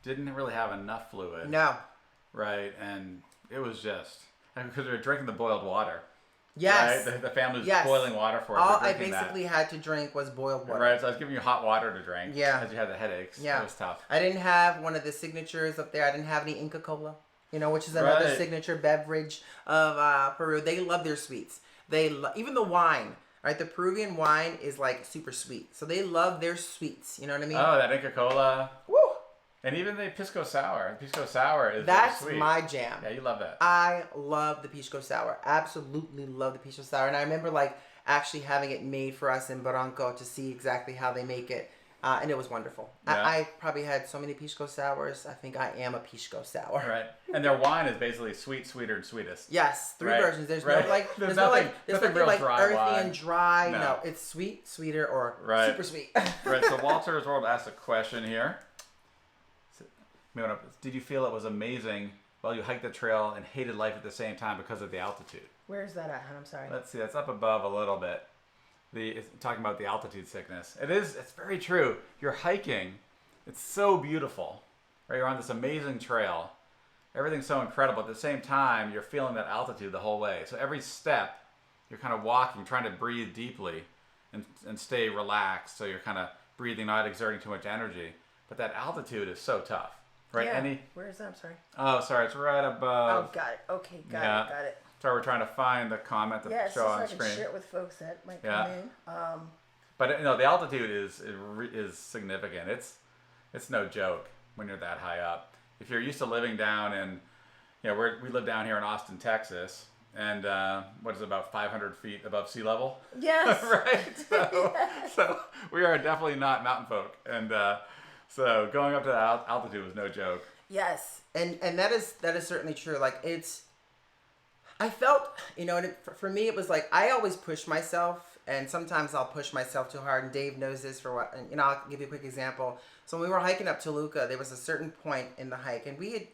didn't really have enough fluid. no. Right, and it was just because we were drinking the boiled water. Yes. Right? The family was Yes. boiling water for us. All We're I drinking basically had to drink was boiled that. water. Right, so I was giving you hot water to drink. Yeah. Because you had the headaches. Yeah. It was tough. I didn't have one of the signatures up there. I didn't have any Inca Cola, you know, which is another Right. signature beverage of Peru. They love their sweets. Even the wine, right? The Peruvian wine is like super sweet. So they love their sweets. You know what I mean? Oh, that Inca Cola. Woo! And even the pisco sour. The pisco sour is That's very sweet. my jam. Yeah, you love that. I love the pisco sour. Absolutely love the pisco sour. And I remember like actually having it made for us in Barranco to see exactly how they make it. And it was wonderful. Yeah. I probably had so many pisco sours. I think I am a pisco sour. Right. And their wine is basically sweet, sweeter, and sweetest. Yes, three Right. versions. There's Right. no like, There's no nothing- like, there's nothing nothing real like dry earthy wine. and dry. No. No, it's sweet, sweeter, or Right. super sweet. Right, so Walter's World asked a question here. Did you feel it was amazing while you hiked the trail and hated life at the same time because of the altitude? Where is that at, hon? I'm sorry. Let's see, that's up above a little bit. It's talking about the altitude sickness. It's very true. You're hiking, it's so beautiful, right? You're on this amazing trail. Everything's so incredible. At the same time, you're feeling that altitude the whole way. So every step, you're kind of walking, trying to breathe deeply and stay relaxed. So you're kind of breathing, not exerting too much energy. But that altitude is so tough, right? Yeah. Where is that? I'm sorry. Oh, sorry, it's right above. Oh, got it. Okay, got yeah. it, got it. Sorry, we're trying to find the comment to Yeah, it's show just on so I screen. can share it with folks that might Yeah. come in. But you know, the altitude is significant. It's no joke when you're that high up. If you're used to living down in, you know, we live down here in Austin, Texas, and what is it, about 500 feet above sea level? Yes. Right. So we are definitely not mountain folk, and so going up to that altitude was no joke. Yes, and that is certainly true. Like I felt, you know, and for me it was like I always push myself, and sometimes I'll push myself too hard. And Dave knows this for what. And, you know, I'll give you a quick example. So when we were hiking up Toluca, there was a certain point in the hike, and we had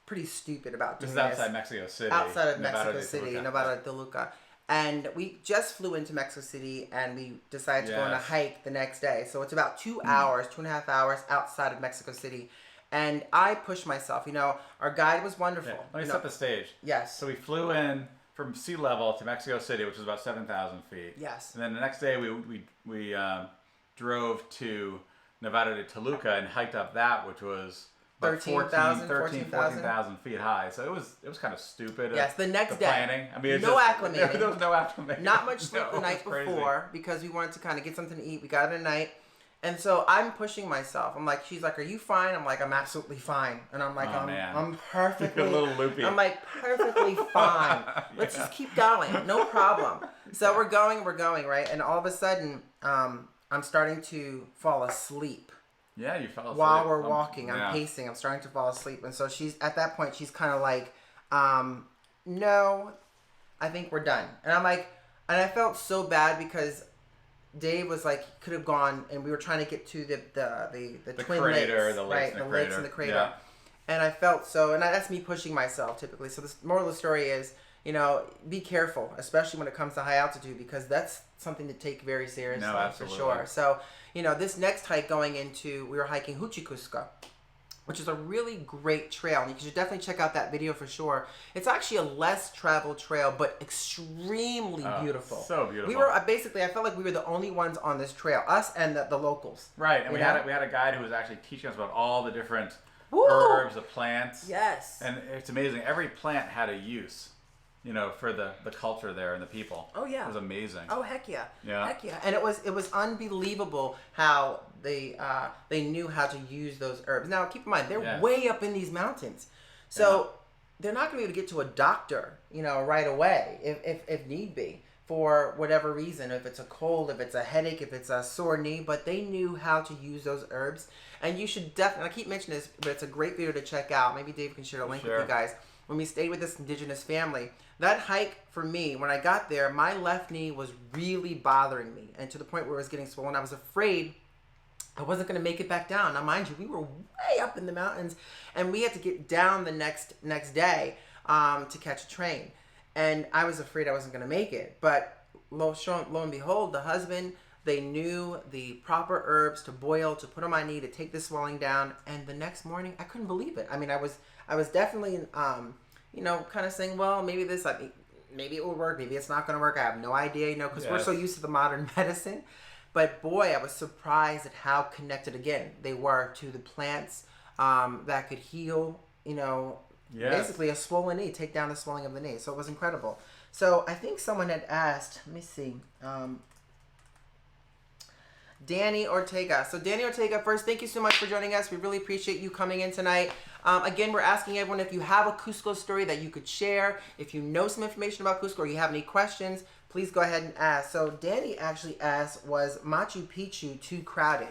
pretty stupid about doing This is outside Mexico City. outside of Nevada Mexico de City, Toluca. Nevada de Toluca. And we just flew into Mexico City, and we decided to go on a Yes. hike the next day. So it's about 2 hours, 2.5 hours outside of Mexico City. And I pushed myself. You know, our guide was wonderful. Yeah, let me you set know. the stage. Yes. So we flew in from sea level to Mexico City, which is about 7,000 feet. Yes. And then the next day we drove to Nevada de Toluca and hiked up that, which was about 13,000, 14,000 feet high. So it was kind of stupid. Yes, the next day. Planning. I mean, it's No just, acclimating. There was no acclimating. Not much sleep No, the it night was crazy. before because we wanted to kind of get something to eat. We got it at night. And so I'm pushing myself. I'm like, she's like, are you fine? I'm like, I'm absolutely fine. And I'm like, Oh, man. I'm perfectly, You're a little loopy. I'm like, perfectly fine. Let's just keep going. No problem. So we're going, right? And all of a sudden, I'm starting to fall asleep. Yeah, you fell asleep. While we're walking, I'm yeah. pacing. I'm starting to fall asleep. And so she's, at that point, she's kind of like, no, I think we're done. And I'm like, and I felt so bad because Dave was like, could have gone, and we were trying to get to the twin crater, lakes, the lakes right? and the The lakes crater. and the crater. Yeah. And I felt so, and that's me pushing myself typically. So the moral of the story is, you know, be careful, especially when it comes to high altitude, because that's something to take very seriously. No, for absolutely. sure. So, you know, this next hike going into, we were hiking Cusco, which is a really great trail. And you should definitely check out that video for sure. It's actually a less traveled trail, but extremely beautiful. So beautiful. We were basically, I felt like we were the only ones on this trail, us and the locals. Right, and You we know? had a guide who was actually teaching us about all the different Woo! herbs, the plants. Yes. And it's amazing. Every plant had a use, you know, for the culture there and the people. Oh, yeah. It was amazing. Oh, heck yeah. Yeah. Heck yeah. And it was unbelievable how they knew how to use those herbs. Now, keep in mind, they're Yeah. way up in these mountains. So they're not going to be able to get to a doctor, you know, right away if need be for whatever reason, if it's a cold, if it's a headache, if it's a sore knee, but they knew how to use those herbs. And you should definitely, I keep mentioning this, but it's a great video to check out. Maybe Dave can share a link with Sure. you guys. when we stayed with this indigenous family. That hike for me, when I got there, my left knee was really bothering me, and to the point where it was getting swollen. I was afraid I wasn't going to make it back down. Now, mind you, we were way up in the mountains, and we had to get down the next day to catch a train. And I was afraid I wasn't going to make it. But lo and behold, the husband, they knew the proper herbs to boil, to put on my knee, to take the swelling down. And the next morning, I couldn't believe it. I mean, I was definitely, kind of saying, well, maybe it will work. Maybe it's not going to work. I have no idea, because we're so used to the modern medicine. But boy, I was surprised at how connected, again, they were to the plants that could heal, basically a swollen knee, take down the swelling of the knee. So it was incredible. So I think someone had asked, let me see, Danny Ortega. So Danny Ortega, first, thank you so much for joining us. We really appreciate you coming in tonight. Again, we're asking everyone if you have a Cusco story that you could share, if you know some information about Cusco or you have any questions, please go ahead and ask. So Danny actually asked, was Machu Picchu too crowded?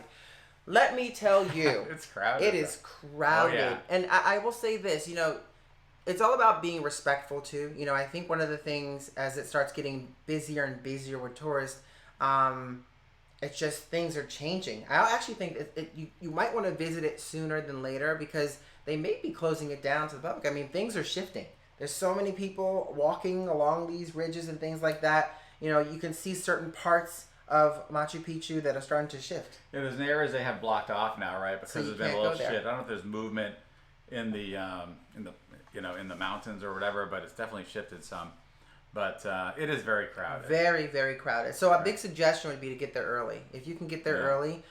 Let me tell you. It's crowded. It is crowded. Oh, yeah. And I will say this, it's all about being respectful too. I think one of the things as it starts getting busier and busier with tourists, it's just things are changing. I actually think you might want to visit it sooner than later because they may be closing it down to the public. I mean, things are shifting. There's so many people walking along these ridges and things like that. You can see certain parts of Machu Picchu that are starting to shift. Yeah, there's areas they have blocked off now, right? Because So you there's been a can't little go there. shit. I don't know if there's movement in the in the mountains or whatever, but it's definitely shifted some. But it is very crowded. Very, very crowded. So a big suggestion would be to get there early. If you can get there early,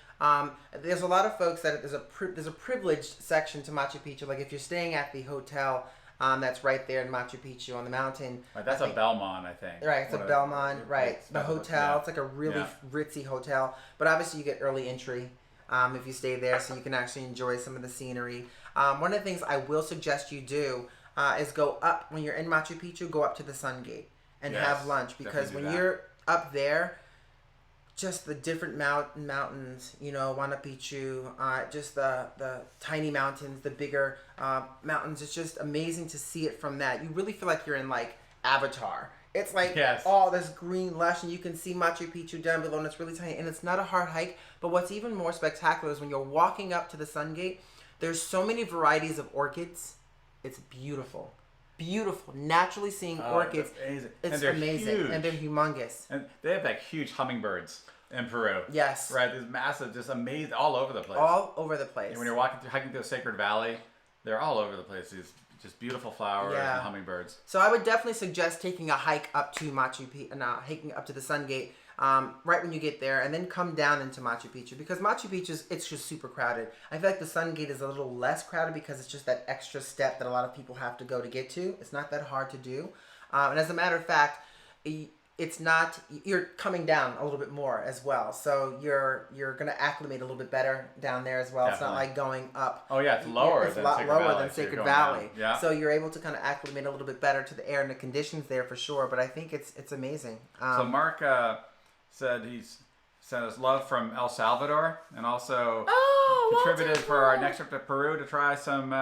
there's a lot of folks that there's a privileged section to Machu Picchu. Like if you're staying at the hotel that's right there in Machu Picchu on the mountain. Right, that's a Belmont, I think. Right, it's a Belmont. Right, the hotel. It's like a really ritzy hotel. But obviously you get early entry if you stay there, so you can actually enjoy some of the scenery. One of the things I will suggest you do is go up when you're in Machu Picchu. Go up to the Sun Gate and have lunch, because when you're up there, just the different mountains, Huayna Picchu, just the tiny mountains, the bigger mountains. It's just amazing to see it from that. You really feel like you're in like Avatar. It's like all this green lush, and you can see Machu Picchu down below, and it's really tiny, and it's not a hard hike. But what's even more spectacular is when you're walking up to the Sun Gate, there's so many varieties of orchids. It's beautiful. Beautiful. Naturally seeing orchids. It's amazing. Huge. And they're humongous. And they have like huge hummingbirds in Peru. Yes. Right? There's massive, just amazing, all over the place. All over the place. And when you're hiking through a sacred valley, they're all over the place. These just beautiful flowers and hummingbirds. So I would definitely suggest taking a hike up to Machu Picchu, hiking up to the Sun Gate right when you get there, and then come down into Machu Picchu, because Machu Picchu it's just super crowded. I feel like the Sun Gate is a little less crowded because it's just that extra step that a lot of people have to go to get to. It's not that hard to do, and as a matter of fact, it's not. You're coming down a little bit more as well, so you're gonna acclimate a little bit better down there as well. Definitely. It's not like going up. Oh yeah, it's lower. It's a than lot Sacred lower Valley, than so you're Sacred going Valley. down. Yeah. So you're able to kind of acclimate a little bit better to the air and the conditions there for sure. But I think it's amazing. So Mark said he's sent us love from El Salvador, and also contributed for our next trip to Peru to try some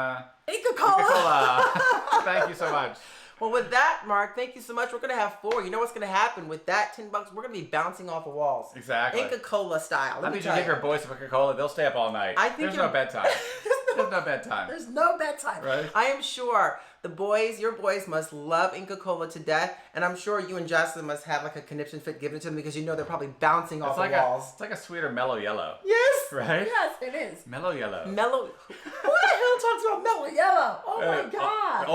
Inca Cola. Thank you so much. Well, with that, Mark, thank you so much. We're going to have 4. You know what's going to happen with that $10? We're going to be bouncing off the walls. Exactly. Inca Cola style. I think you give your boys some Coca-Cola, they'll stay up all night. There's no bedtime. There's no bedtime. There's no bedtime. Right? I am sure your boys must love Inca Cola to death, and I'm sure you and Jocelyn must have like a conniption fit given to them because they're probably bouncing off the walls. It's like a sweeter mellow yellow. Yes. Right? Yes, it is. Mellow yellow. Mellow. Who the hell talks about mellow yellow? Oh my God.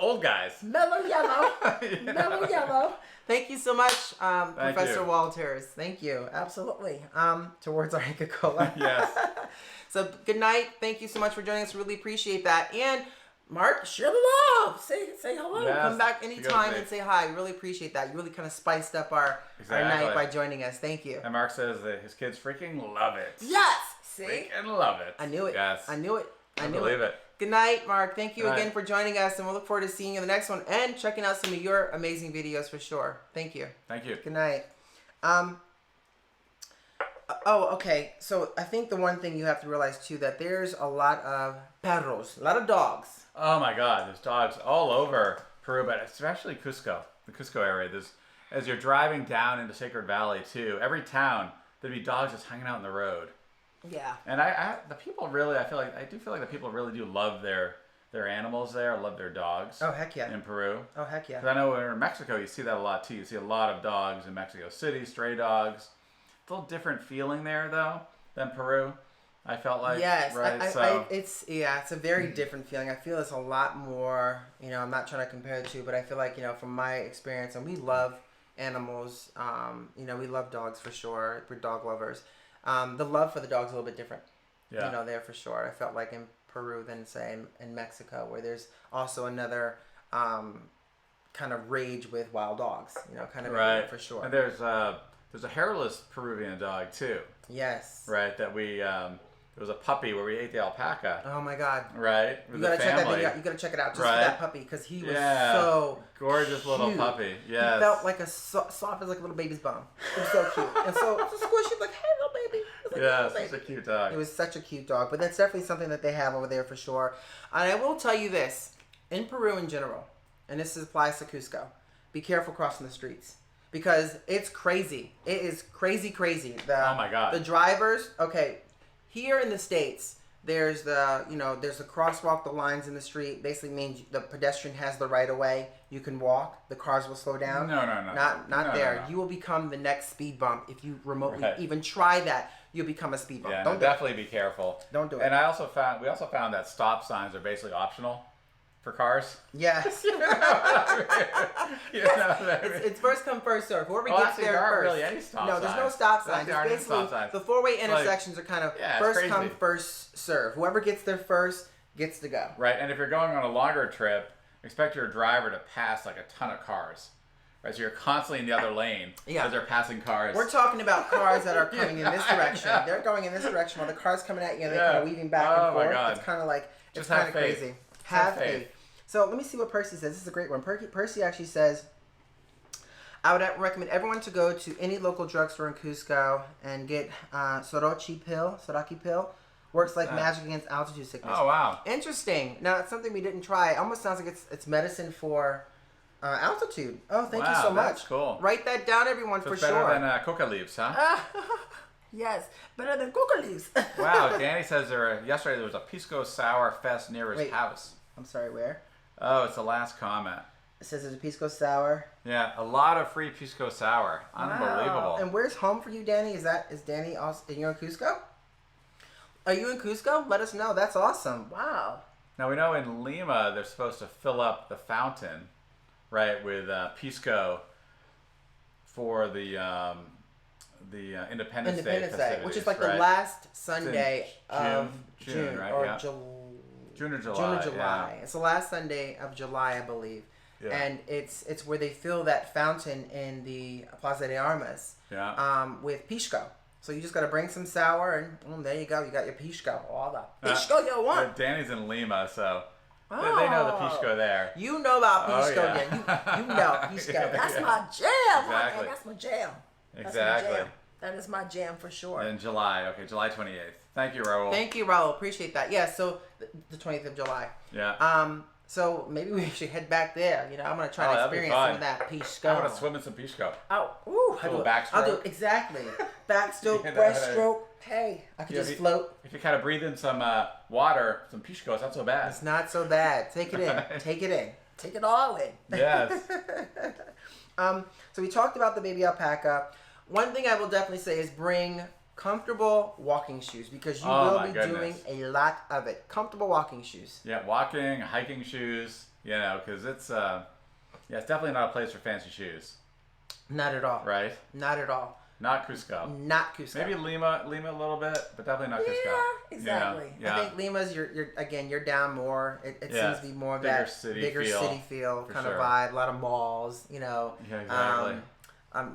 Old guys. Mellow yellow. Yeah. Mellow yellow. Thank you so much, Professor you. Walters. Thank you. Absolutely. Towards our Inca Cola. Yes. So good night. Thank you so much for joining us. Really appreciate that. And Mark, Share the love. Say hello. Yeah. come back Yes, anytime good. and say hi. We really appreciate that. You really kind of spiced up our night by joining us. Thank you. And Mark says that his kids freaking love it. Yes. See? Freaking love it. I knew it. Yes. I knew it. I knew believe it. Good night, Mark. Thank you Good again night. for joining us, and we'll look forward to seeing you in the next one and checking out some of your amazing videos for sure. Thank you. Thank you. Good night. Oh, okay. So I think the one thing you have to realize too that there's a lot of perros, a lot of dogs. Oh my God, there's dogs all over Peru, but especially Cusco, the Cusco area. There's as you're driving down into Sacred Valley too. Every town there'd be dogs just hanging out in the road. Yeah. And the people really, I do feel like the people really do love their animals there, love their dogs. Oh heck yeah. In Peru. Oh heck yeah. Because I know when you're in Mexico, you see that a lot too. You see a lot of dogs in Mexico City, stray dogs. It's a little different feeling there though than Peru. I felt like Yes, right. it's a very different feeling. I feel it's a lot more. I'm not trying to compare the two, but I feel like from my experience, and we love animals. We love dogs for sure. We're dog lovers. The love for the dog's a little bit different. Yeah. There for sure. I felt like in Peru than say in Mexico, where there's also another kind of rage with wild dogs. Kind of Right. for sure. And there's a hairless Peruvian dog too. Yes. Right. That we there was a puppy where we ate the alpaca. Oh my God. Right. You With gotta the check that family. video out. You gotta check it out just Right. for that puppy because he was so gorgeous little cute. puppy. Yes. He felt like soft as like a little baby's bum. It was so cute and so squishy, like hey little baby. It was like, Yeah, "Hey, little such a baby." cute dog. It was such a cute dog, but that's definitely something that they have over there for sure. And I will tell you this: in Peru in general, and this applies to Cusco, be careful crossing the streets. Because it's crazy. It is crazy. Oh my God. The drivers, okay, here in the States, there's the crosswalk, the lines in the street basically means the pedestrian has the right of way. You can walk. The cars will slow down. No. Not there. No. You will become the next speed bump if you remotely Right. even try that. You'll become a speed bump. Yeah, Don't do definitely be careful. Don't do it. And we also found that stop signs are basically optional for cars. it. Yes. You know what I mean? It's first come first serve. Whoever Well, gets actually, there there aren't first. really any stop No, there's no signs. stop There signs. It's aren't any basically stop signs. the four-way Like, intersections are kind of yeah, it's first crazy. come first serve. Whoever gets there first gets to go. Right, and if you're going on a longer trip, expect your driver to pass like a ton of cars. Right, so you're constantly in the other lane Yeah. as they're passing cars. We're talking about cars that are coming in this Yeah, I direction. know. They're going in this direction while the car's coming at you and they're Yeah. kind of weaving back Oh and my forth. God. It's kind of like, Just it's kind have of faith. crazy. Have Have faith. faith. So let me see what Percy says. This is a great one. Percy actually says, I would recommend everyone to go to any local drugstore in Cusco and get Soraki pill. Works like magic against altitude sickness. Oh wow. Interesting. Now, it's something we didn't try. It almost sounds like it's medicine for altitude. Oh, thank you Wow, so much. that's cool. Write that down, everyone, So for it's better sure. than coca leaves, huh? Yes, better than coca leaves. Wow, Danny says yesterday there was a Pisco Sour Fest near his Wait. house. I'm sorry, where? Oh, it's the last comment. It says there's a Pisco Sour. Yeah, a lot of free Pisco Sour. Unbelievable. Wow. And where's home for you, Danny? Is Danny also? Are you in Cusco? Are you in Cusco? Let us know. That's awesome. Wow. Now we know in Lima they're supposed to fill up the fountain, right, with Pisco for the Independence Day festivities, which is like right? the last Sunday of June, right? or Yeah. June or July. June or July. Yeah. It's the last Sunday of July, I believe. Yeah. And it's where they fill that fountain in the Plaza de Armas with pisco. So you just got to bring some sour and there you go. You got your pisco. All the pisco you want. Danny's in Lima, so they know the Pisco there. You know about pisco, yeah. then. You know pisco. That's my jam. Exactly. Man, that's my jam. That's Exactly. my jam. That is my jam for sure. In July. Okay, July 28th. Thank you, Raul. Thank you, Raul. Appreciate that. Yeah, so the 20th of July. Yeah. So maybe we should head back there. I'm going to try to that'd be experience fun. some of that pisco. I want to swim in some Pisco. Oh, ooh, A little backstroke. I'll do exactly. Backstroke, You know what I mean? breaststroke. Hey, I could Yeah, just float. If you kind of breathe in some water, some Pisco, it's not so bad. It's not so bad. Take it in. Take it in. Take it all in. Yes. So we talked about the baby alpaca. One thing I will definitely say is bring comfortable walking shoes because you will my be goodness. doing a lot of it. Comfortable walking shoes. Yeah, walking, hiking shoes, because it's it's definitely not a place for fancy shoes, Not at all. right? Not at all. Not Cusco. Not Cusco. Maybe Lima a little bit, but definitely not Cusco. Yeah, exactly. Yeah. I think Lima's you're down more. It Yeah, seems to be more of bigger that city bigger feel, city feel for kind sure. of vibe. A lot of malls, Yeah, exactly.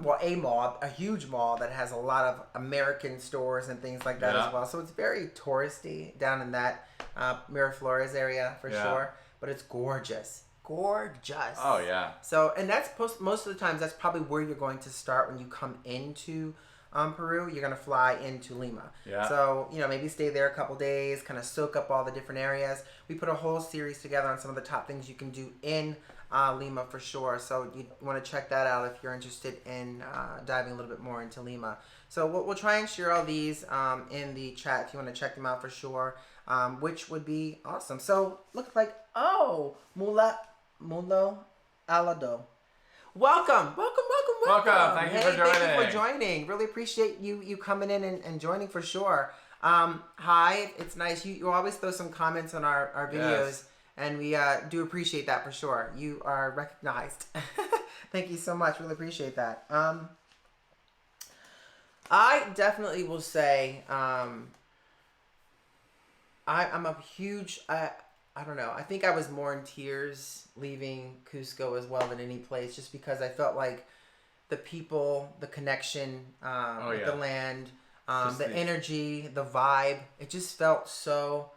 Well, a mall, a huge mall that has a lot of American stores and things like that Yeah. as well. So it's very touristy down in that Miraflores area for Yeah. sure. But it's gorgeous. Gorgeous. Oh yeah. So, and that's most of the times, that's probably where you're going to start when you come into Peru, you're gonna fly into Lima. Yeah. So maybe stay there a couple days, kind of soak up all the different areas. We put a whole series together on some of the top things you can do in Lima for sure. So you want to check that out if you're interested in diving a little bit more into Lima. So we'll try and share all these in the chat if you want to check them out for sure, which would be awesome. So looks like Mulo Alado. Welcome. Thank you for joining. Thank you for joining. Really appreciate you coming in and joining for sure. Hi, it's nice. You always throw some comments on our videos, Yes. and we do appreciate that for sure. You are recognized. Thank you so much. Really appreciate that. I definitely will say I'm a huge... I don't know. I think I was more in tears leaving Cusco as well than any place, just because I felt like the people, the connection with the land, the energy, the vibe. It just felt so,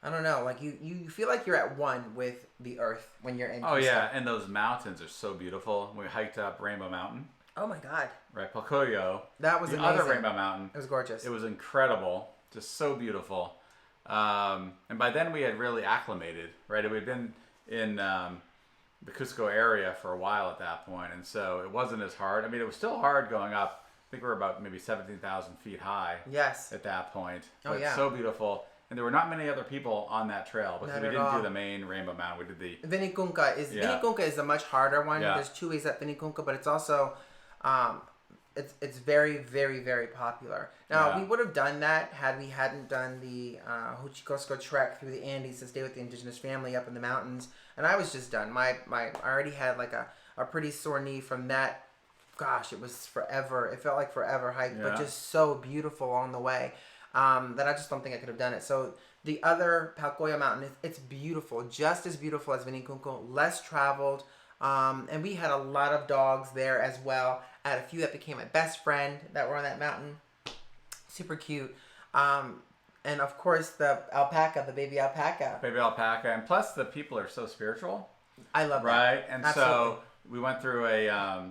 I don't know, like you feel like you're at one with the earth when you're in Cusco. Oh yeah, and those mountains are so beautiful. We hiked up Rainbow Mountain. Oh my God. Right, Pocoyo. That was the amazing. other Rainbow Mountain. It was gorgeous. It was incredible, just so beautiful. And by then we had really acclimated, right? We'd been in the Cusco area for a while at that point, and so it wasn't as hard. I mean, it was still hard going up. I think we were about maybe 17,000 feet high. Yes. At that point. Oh, But yeah. so beautiful. And there were not many other people on that trail because Not we at didn't all. do the main Rainbow Mountain. We did the... Vinicunca is a much harder one. Yeah. There's 2 ways at Vinicunca, but it's also it's very, very, very popular. Now, we would have done that had we hadn't done the Huachicosco trek through the Andes to stay with the indigenous family up in the mountains. And I was just done. I already had like a pretty sore knee from that. Gosh, it was forever. It felt like forever hike, but just so beautiful on the way that I just don't think I could have done it. So the other Palcoya Mountain, it's beautiful, just as beautiful as Vinicunca, less traveled. And we had a lot of dogs there as well. I had a few that became my best friend that were on that mountain. Super cute. And of course the alpaca, the baby alpaca. Baby alpaca. And plus the people are so spiritual. I love that. Right? And Absolutely. so we went through a...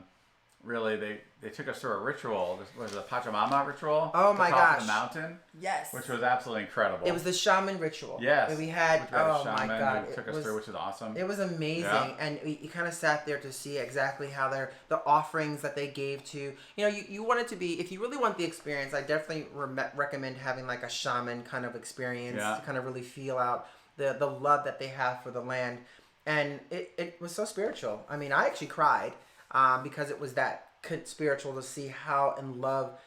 really, they took us through a ritual. This was a Pachamama ritual. Oh to my top gosh. the mountain, Yes. which was absolutely incredible. It was the shaman ritual. Yes. We had, Which we had a oh my shaman God. who took us through, which was awesome. It was amazing. Yeah. And you kind of sat there to see exactly how the offerings that they gave to, you want it to be, if you really want the experience, I definitely recommend having like a shaman kind of experience to kind of really feel out the love that they have for the land. And it was so spiritual. I mean, I actually cried because it was that spiritual to see how in love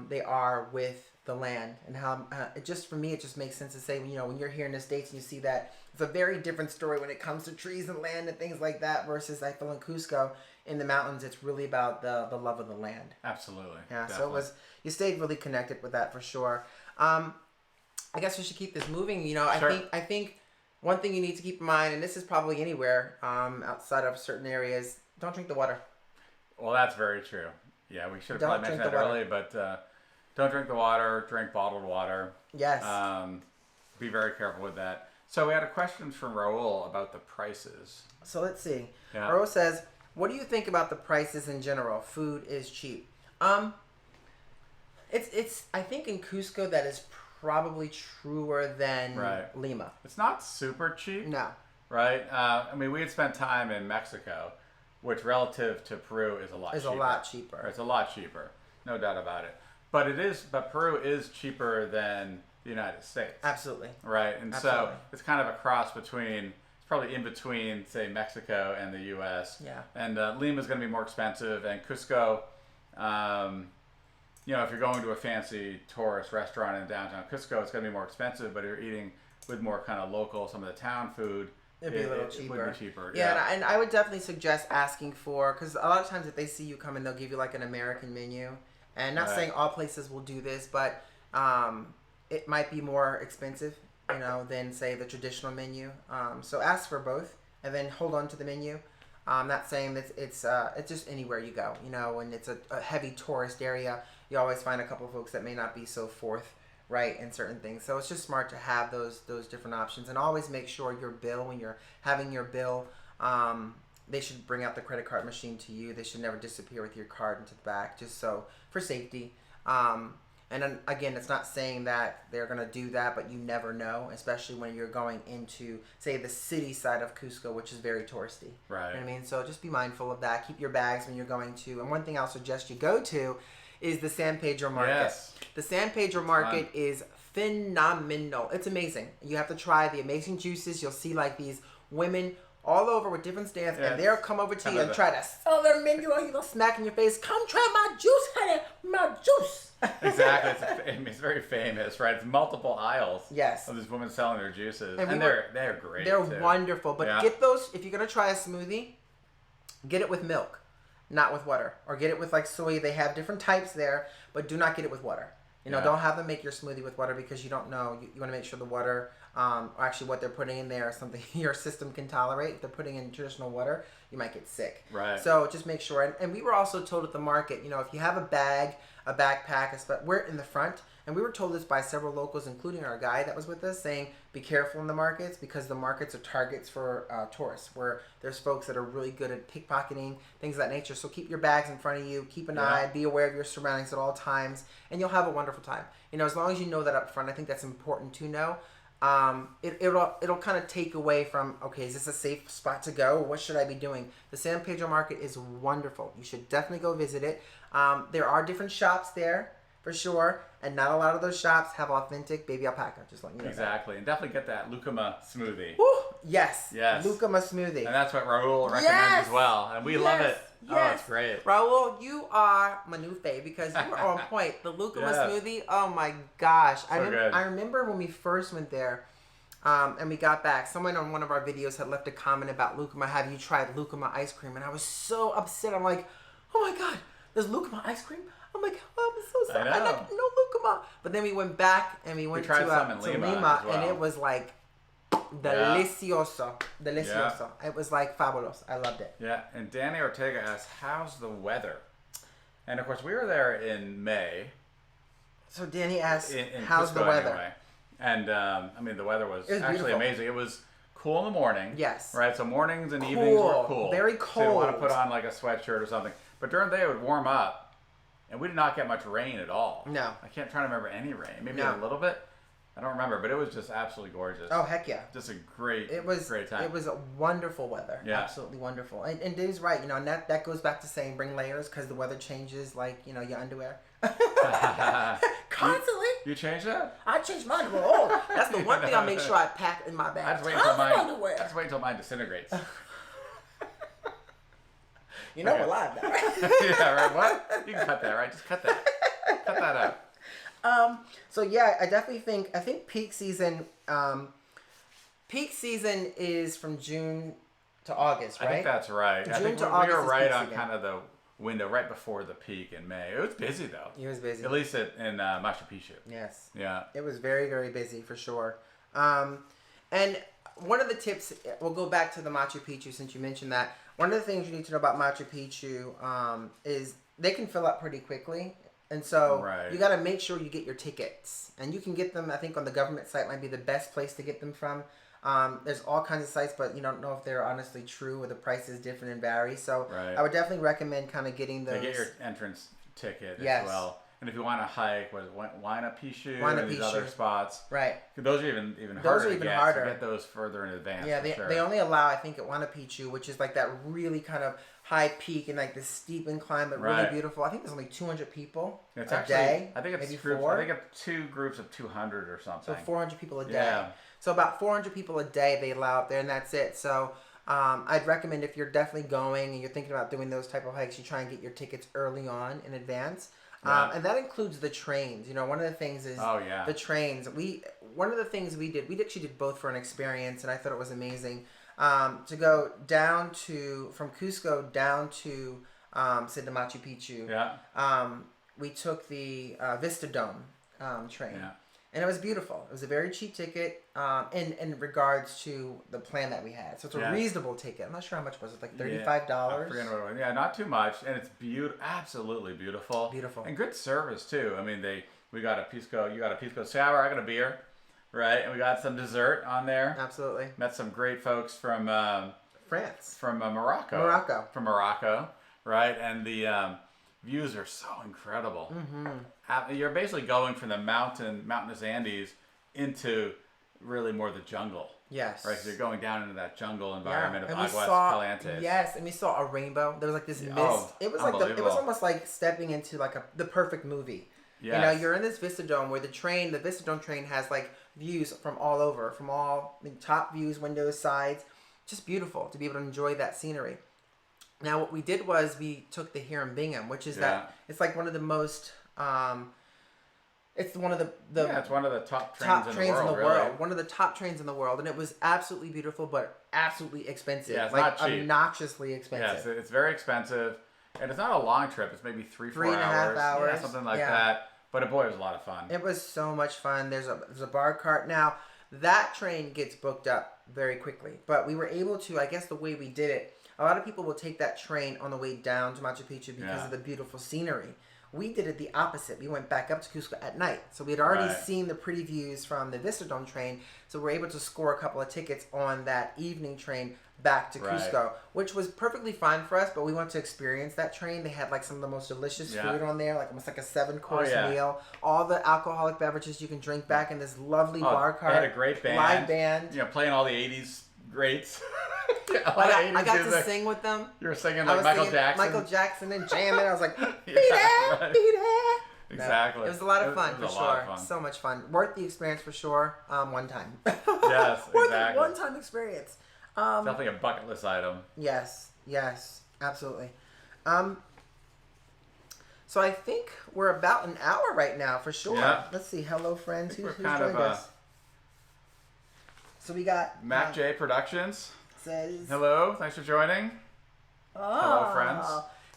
they are with the land, and how it just, for me, it just makes sense to say, when you're here in the States and you see that it's a very different story when it comes to trees and land and things like that, versus I feel in Cusco in the mountains, it's really about the love of the land. Absolutely. Yeah. Definitely. So you stayed really connected with that for sure. I guess we should keep this moving. Sure. I think one thing you need to keep in mind, and this is probably anywhere outside of certain areas, don't drink the water. Well, that's very true. Yeah, we should have Don't probably mentioned drink that the water. earlier, but don't drink the water. Drink bottled water. Yes. Be very careful with that. So we had a question from Raul about the prices. So let's see. Yeah. Raul says, "What do you think about the prices in general? Food is cheap." It's I think in Cusco that is probably truer than Lima. It's not super cheap. No. Right? I mean, we had spent time in Mexico, which relative to Peru is a lot cheaper. A lot cheaper. It's a lot cheaper. No doubt about it. But Peru is cheaper than the United States. Absolutely. Right? And Absolutely. so it's kind of a cross between, it's probably in between, say, Mexico and the U.S. Yeah. And Lima is going to be more expensive. And Cusco, if you're going to a fancy tourist restaurant in downtown Cusco, it's going to be more expensive, but you're eating with more kind of local, some of the town food. It'd be a little cheaper. It would be cheaper. Yeah, and I would definitely suggest asking for, because a lot of times if they see you come in, they'll give you like an American menu. And not saying all places will do this, but it might be more expensive, than say the traditional menu. So ask for both, and then hold on to the menu. I'm not saying that it's just anywhere you go. When it's a heavy tourist area, you always find a couple of folks that may not be so forthright in certain things. So it's just smart to have those different options, and always make sure your bill, when you're having your bill, they should bring out the credit card machine to you. They should never disappear with your card into the back, just so for safety. And then, again, it's not saying that they're going to do that, but you never know, especially when you're going into, say, the city side of Cusco, which is very touristy. Right. You know what I mean? So just be mindful of that. Keep your bags when you're going to. And one thing I'll suggest you go to is the San Pedro Market. Yes. The San Pedro Market is phenomenal. It's amazing. You have to try the amazing juices. You'll see like these women all over with different stands, and they'll come over to you and try to sell their menu, or smack in your face. Come try my juice, honey, my juice. Exactly. It's very famous, right? It's multiple aisles. Yes. Of these women selling their juices, And and they're great. They're too. wonderful. But Yeah. get those if you're gonna try a smoothie. Get it with milk, not with water, or get it with like soy. They have different types there, but do not get it with water. Don't have them make your smoothie with water because you don't know. You want to make sure the water, or actually what they're putting in there is something your system can tolerate. If they're putting in traditional water, you might get sick. Right. So just make sure. And we were also told at the market, if you have a bag, a backpack, we're in the front. And we were told this by several locals, including our guide that was with us, saying be careful in the markets because the markets are targets for tourists, where there's folks that are really good at pickpocketing, things of that nature. So keep your bags in front of you, keep an eye, be aware of your surroundings at all times, and you'll have a wonderful time. As long as you know that up front, I think that's important to know. It'll kind of take away from, okay, is this a safe spot to go? What should I be doing? The San Pedro Market is wonderful. You should definitely go visit it. There are different shops there, for sure, and not a lot of those shops have authentic baby alpaca. Just letting you know. Exactly, and definitely get that lucuma smoothie. Woo! Yes. Yes. Lucuma smoothie. And that's what Raul recommends as well, and we love it. Yes. Oh, it's great. Raul, you are my new fave because you were on point. The lucuma smoothie, oh my gosh. Good. I remember when we first went there, and we got back, someone on one of our videos had left a comment about lucuma. Have you tried lucuma ice cream? And I was so upset. I'm like, oh my God, there's lucuma ice cream? I'm like, oh, I'm so sorry. I got no lucuma. But then we went back and we went tried to some in Lima as well. and it was like delicioso. Delicioso. Yeah. It was like fabulous. I loved it. Yeah, and Danny Ortega asks, how's the weather? And of course, we were there in May. So Danny asked, in how's Cusco the weather? Anyway. And the weather was actually beautiful. amazing. It was cool in the morning. Yes. Right, so mornings and evenings were cool. Very So you want to cold. put on like a sweatshirt or something. But during the day it would warm up. And we did not get much rain at all. No. I can't try to remember any rain. Maybe No. a little bit. I don't remember, but it was just absolutely gorgeous. Oh, heck yeah. Just a great time. It was a wonderful weather. Yeah. Absolutely wonderful. And Dave's right, and that goes back to saying bring layers because the weather changes like, your underwear. Constantly. You changed that? I change mine to old. That's the one thing I make sure I pack in my bag. I just wait until mine disintegrates. We're live now, right? Yeah, right. What? You can cut that, right? Just cut that. Cut that out. So yeah, I think peak season is from June to August, right? I think that's right. I June think to we August were is right peak on season. kind of the window right before the peak in May. It was busy though. It was busy. At least in Machu Picchu. Yes. Yeah. It was very, very busy for sure. And one of the tips, we'll go back to the Machu Picchu since you mentioned that. One of the things you need to know about Machu Picchu is they can fill up pretty quickly. And so you got to make sure you get your tickets. And you can get them, I think, on the government site might be the best place to get them from. There's all kinds of sites, but you don't know if they're honestly true or the price is different and vary. So I would definitely recommend kind of getting those. Get your entrance ticket as well. And if you want to hike, Huayna Picchu and these other spots. Right. Those are even harder to get. Harder. So get those further in advance. Yeah, they only allow, I think, at Huayna Picchu, which is like that really kind of high peak and like this steep incline, but really beautiful. I think there's only 200 people a day. I think it's maybe groups, 4. I think it's 2 groups of 200 or something. So 400 people a day. Yeah. So about 400 people a day they allow up there, and that's it. So I'd recommend if you're definitely going and you're thinking about doing those type of hikes, you try and get your tickets early on in advance. And that includes the trains. One of the things is the trains. One of the things we actually did both for an experience, and I thought it was amazing. To go down from Cusco down to say the Machu Picchu. Yeah. We took the Vista Dome train. Yeah. And it was beautiful. It was a very cheap ticket in regards to the plan that we had. So it's a reasonable ticket. I'm not sure how much was it, like $35? I forget what it was. Yeah, not too much. And it's absolutely beautiful. Beautiful. And good service, too. I mean, you got a pisco sour, I got a beer, right? And we got some dessert on there. Absolutely. Met some great folks from France. From Morocco. From Morocco, right? And views are so incredible. You're basically going from the mountainous Andes into really more the jungle. Yes. Right, 'cause you're going down into that jungle environment of and Aguas Calientes. Yes, and we saw a rainbow. There was like this mist. Oh, It was almost like stepping into like the perfect movie. Yes. You know, you're in this Vistadome where the Vistadome train has like views from all over, from all top views, windows, sides. Just beautiful to be able to enjoy that scenery. Now, what we did was we took the Hiram Bingham, which is it's like one of the most, it's one of the it's one of the top trains in the world, really. One of the top trains in the world, and it was absolutely beautiful, but absolutely expensive. Yeah, it's like not cheap. Obnoxiously expensive. Yes, it's very expensive, and it's not a long trip. It's maybe 3-4 3.5 hours. Yeah, something like that. But boy, it was a lot of fun. It was so much fun. There's a bar cart. Now, that train gets booked up very quickly, but we were able to, I guess the way we did it, a lot of people will take that train on the way down to Machu Picchu because of the beautiful scenery. We did it the opposite. We went back up to Cusco at night. So we had already seen the pretty views from the Vistadome train, so we were able to score a couple of tickets on that evening train back to Cusco, which was perfectly fine for us, but we wanted to experience that train. They had like some of the most delicious food on there, like almost like a 7-course meal. All the alcoholic beverages you can drink back in this lovely bar cart. They had a great band. Live band. You know, playing all the 80s greats. I got to sing with them. You were singing like Michael Jackson and jamming. I was like, beat it, beat it. Exactly. No, it was a lot of fun for sure. So much fun. Worth the experience for sure. One time. Yes, Worth a one-time experience. Definitely a bucket list item. Yes, absolutely. So I think we're about an hour right now for sure. Yeah. Let's see. Hello, friends. Who's kind joined of, us? So we got Mac J Productions. Says hello. Thanks for joining. Hello, friends.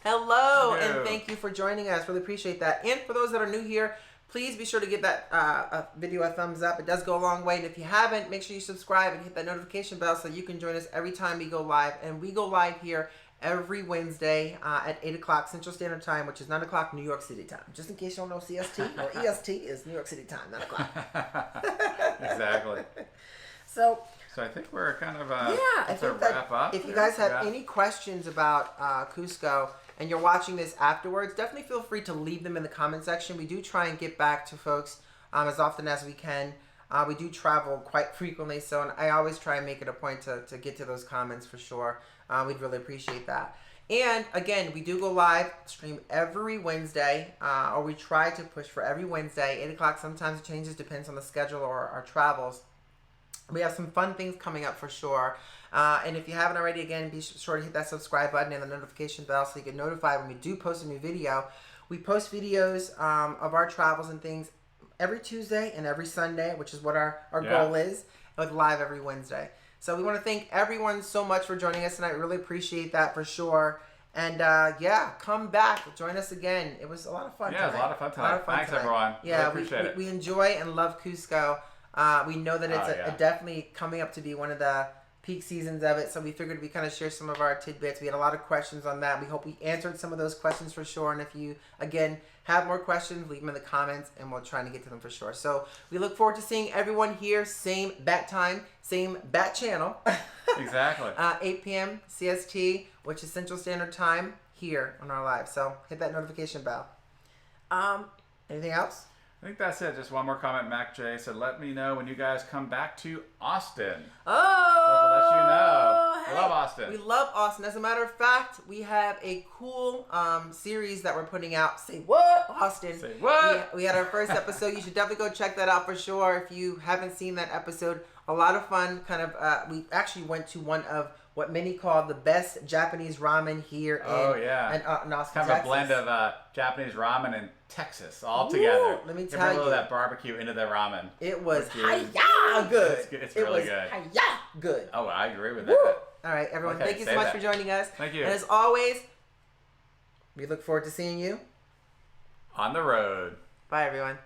Hello, and thank you for joining us. Really appreciate that. And for those that are new here, please be sure to give that video a thumbs up. It does go a long way. And if you haven't, make sure you subscribe and hit that notification bell so you can join us every time we go live. And we go live here every Wednesday at 8 o'clock Central Standard Time, which is 9 o'clock New York City time. Just in case you don't know CST or EST is New York City time, 9 o'clock. Exactly. So I think we're kind of I think wrap up. If you guys have any questions about Cusco and you're watching this afterwards, definitely feel free to leave them in the comment section. We do try and get back to folks as often as we can. We do travel quite frequently, so I always try and make it a point to get to those comments for sure. We'd really appreciate that. And again, we do go live stream every Wednesday, or we try to push for every Wednesday, 8 o'clock. Sometimes it changes, depends on the schedule or our travels. We have some fun things coming up for sure. And if you haven't already, again, be sure to hit that subscribe button and the notification bell so you get notified when we do post a new video. We post videos of our travels and things every Tuesday and every Sunday, which is what our goal is, with live every Wednesday. So we want to thank everyone so much for joining us tonight. Really appreciate that for sure. And come back. Join us again. It was a lot of fun tonight. Yeah, it was a lot of fun tonight. Thanks, everyone. Yeah, really appreciate it. We enjoy and love Cusco. We know that it's definitely coming up to be one of the peak seasons of it, so we figured we kind of share some of our tidbits. We had a lot of questions on that. We hope we answered some of those questions for sure, and if you, again, have more questions, leave them in the comments, and we'll try to get to them for sure. So we look forward to seeing everyone here, same bat time, same bat channel. Exactly. 8 p.m. CST, which is Central Standard Time, here on our live. So hit that notification bell. Anything else? I think that's it. Just one more comment. Mac J said, let me know when you guys come back to Austin. Oh! So to let you know. Hey, I love Austin. We love Austin. As a matter of fact, we have a cool series that we're putting out. Say what, Austin? Say what? We had our first episode. You should definitely go check that out for sure. If you haven't seen that episode, a lot of fun. We actually went to one of what many call the best Japanese ramen here in Austin, kind of a blend of Japanese ramen and Texas all together. Let me tell you. A you. little of that barbecue into the ramen. It was hi-ya good. It's really good. Hi-ya good. Oh, I agree with Woo. that. All right, everyone. Okay, thank you so much for joining us. Thank you. And as always, we look forward to seeing you on the road. Bye, everyone.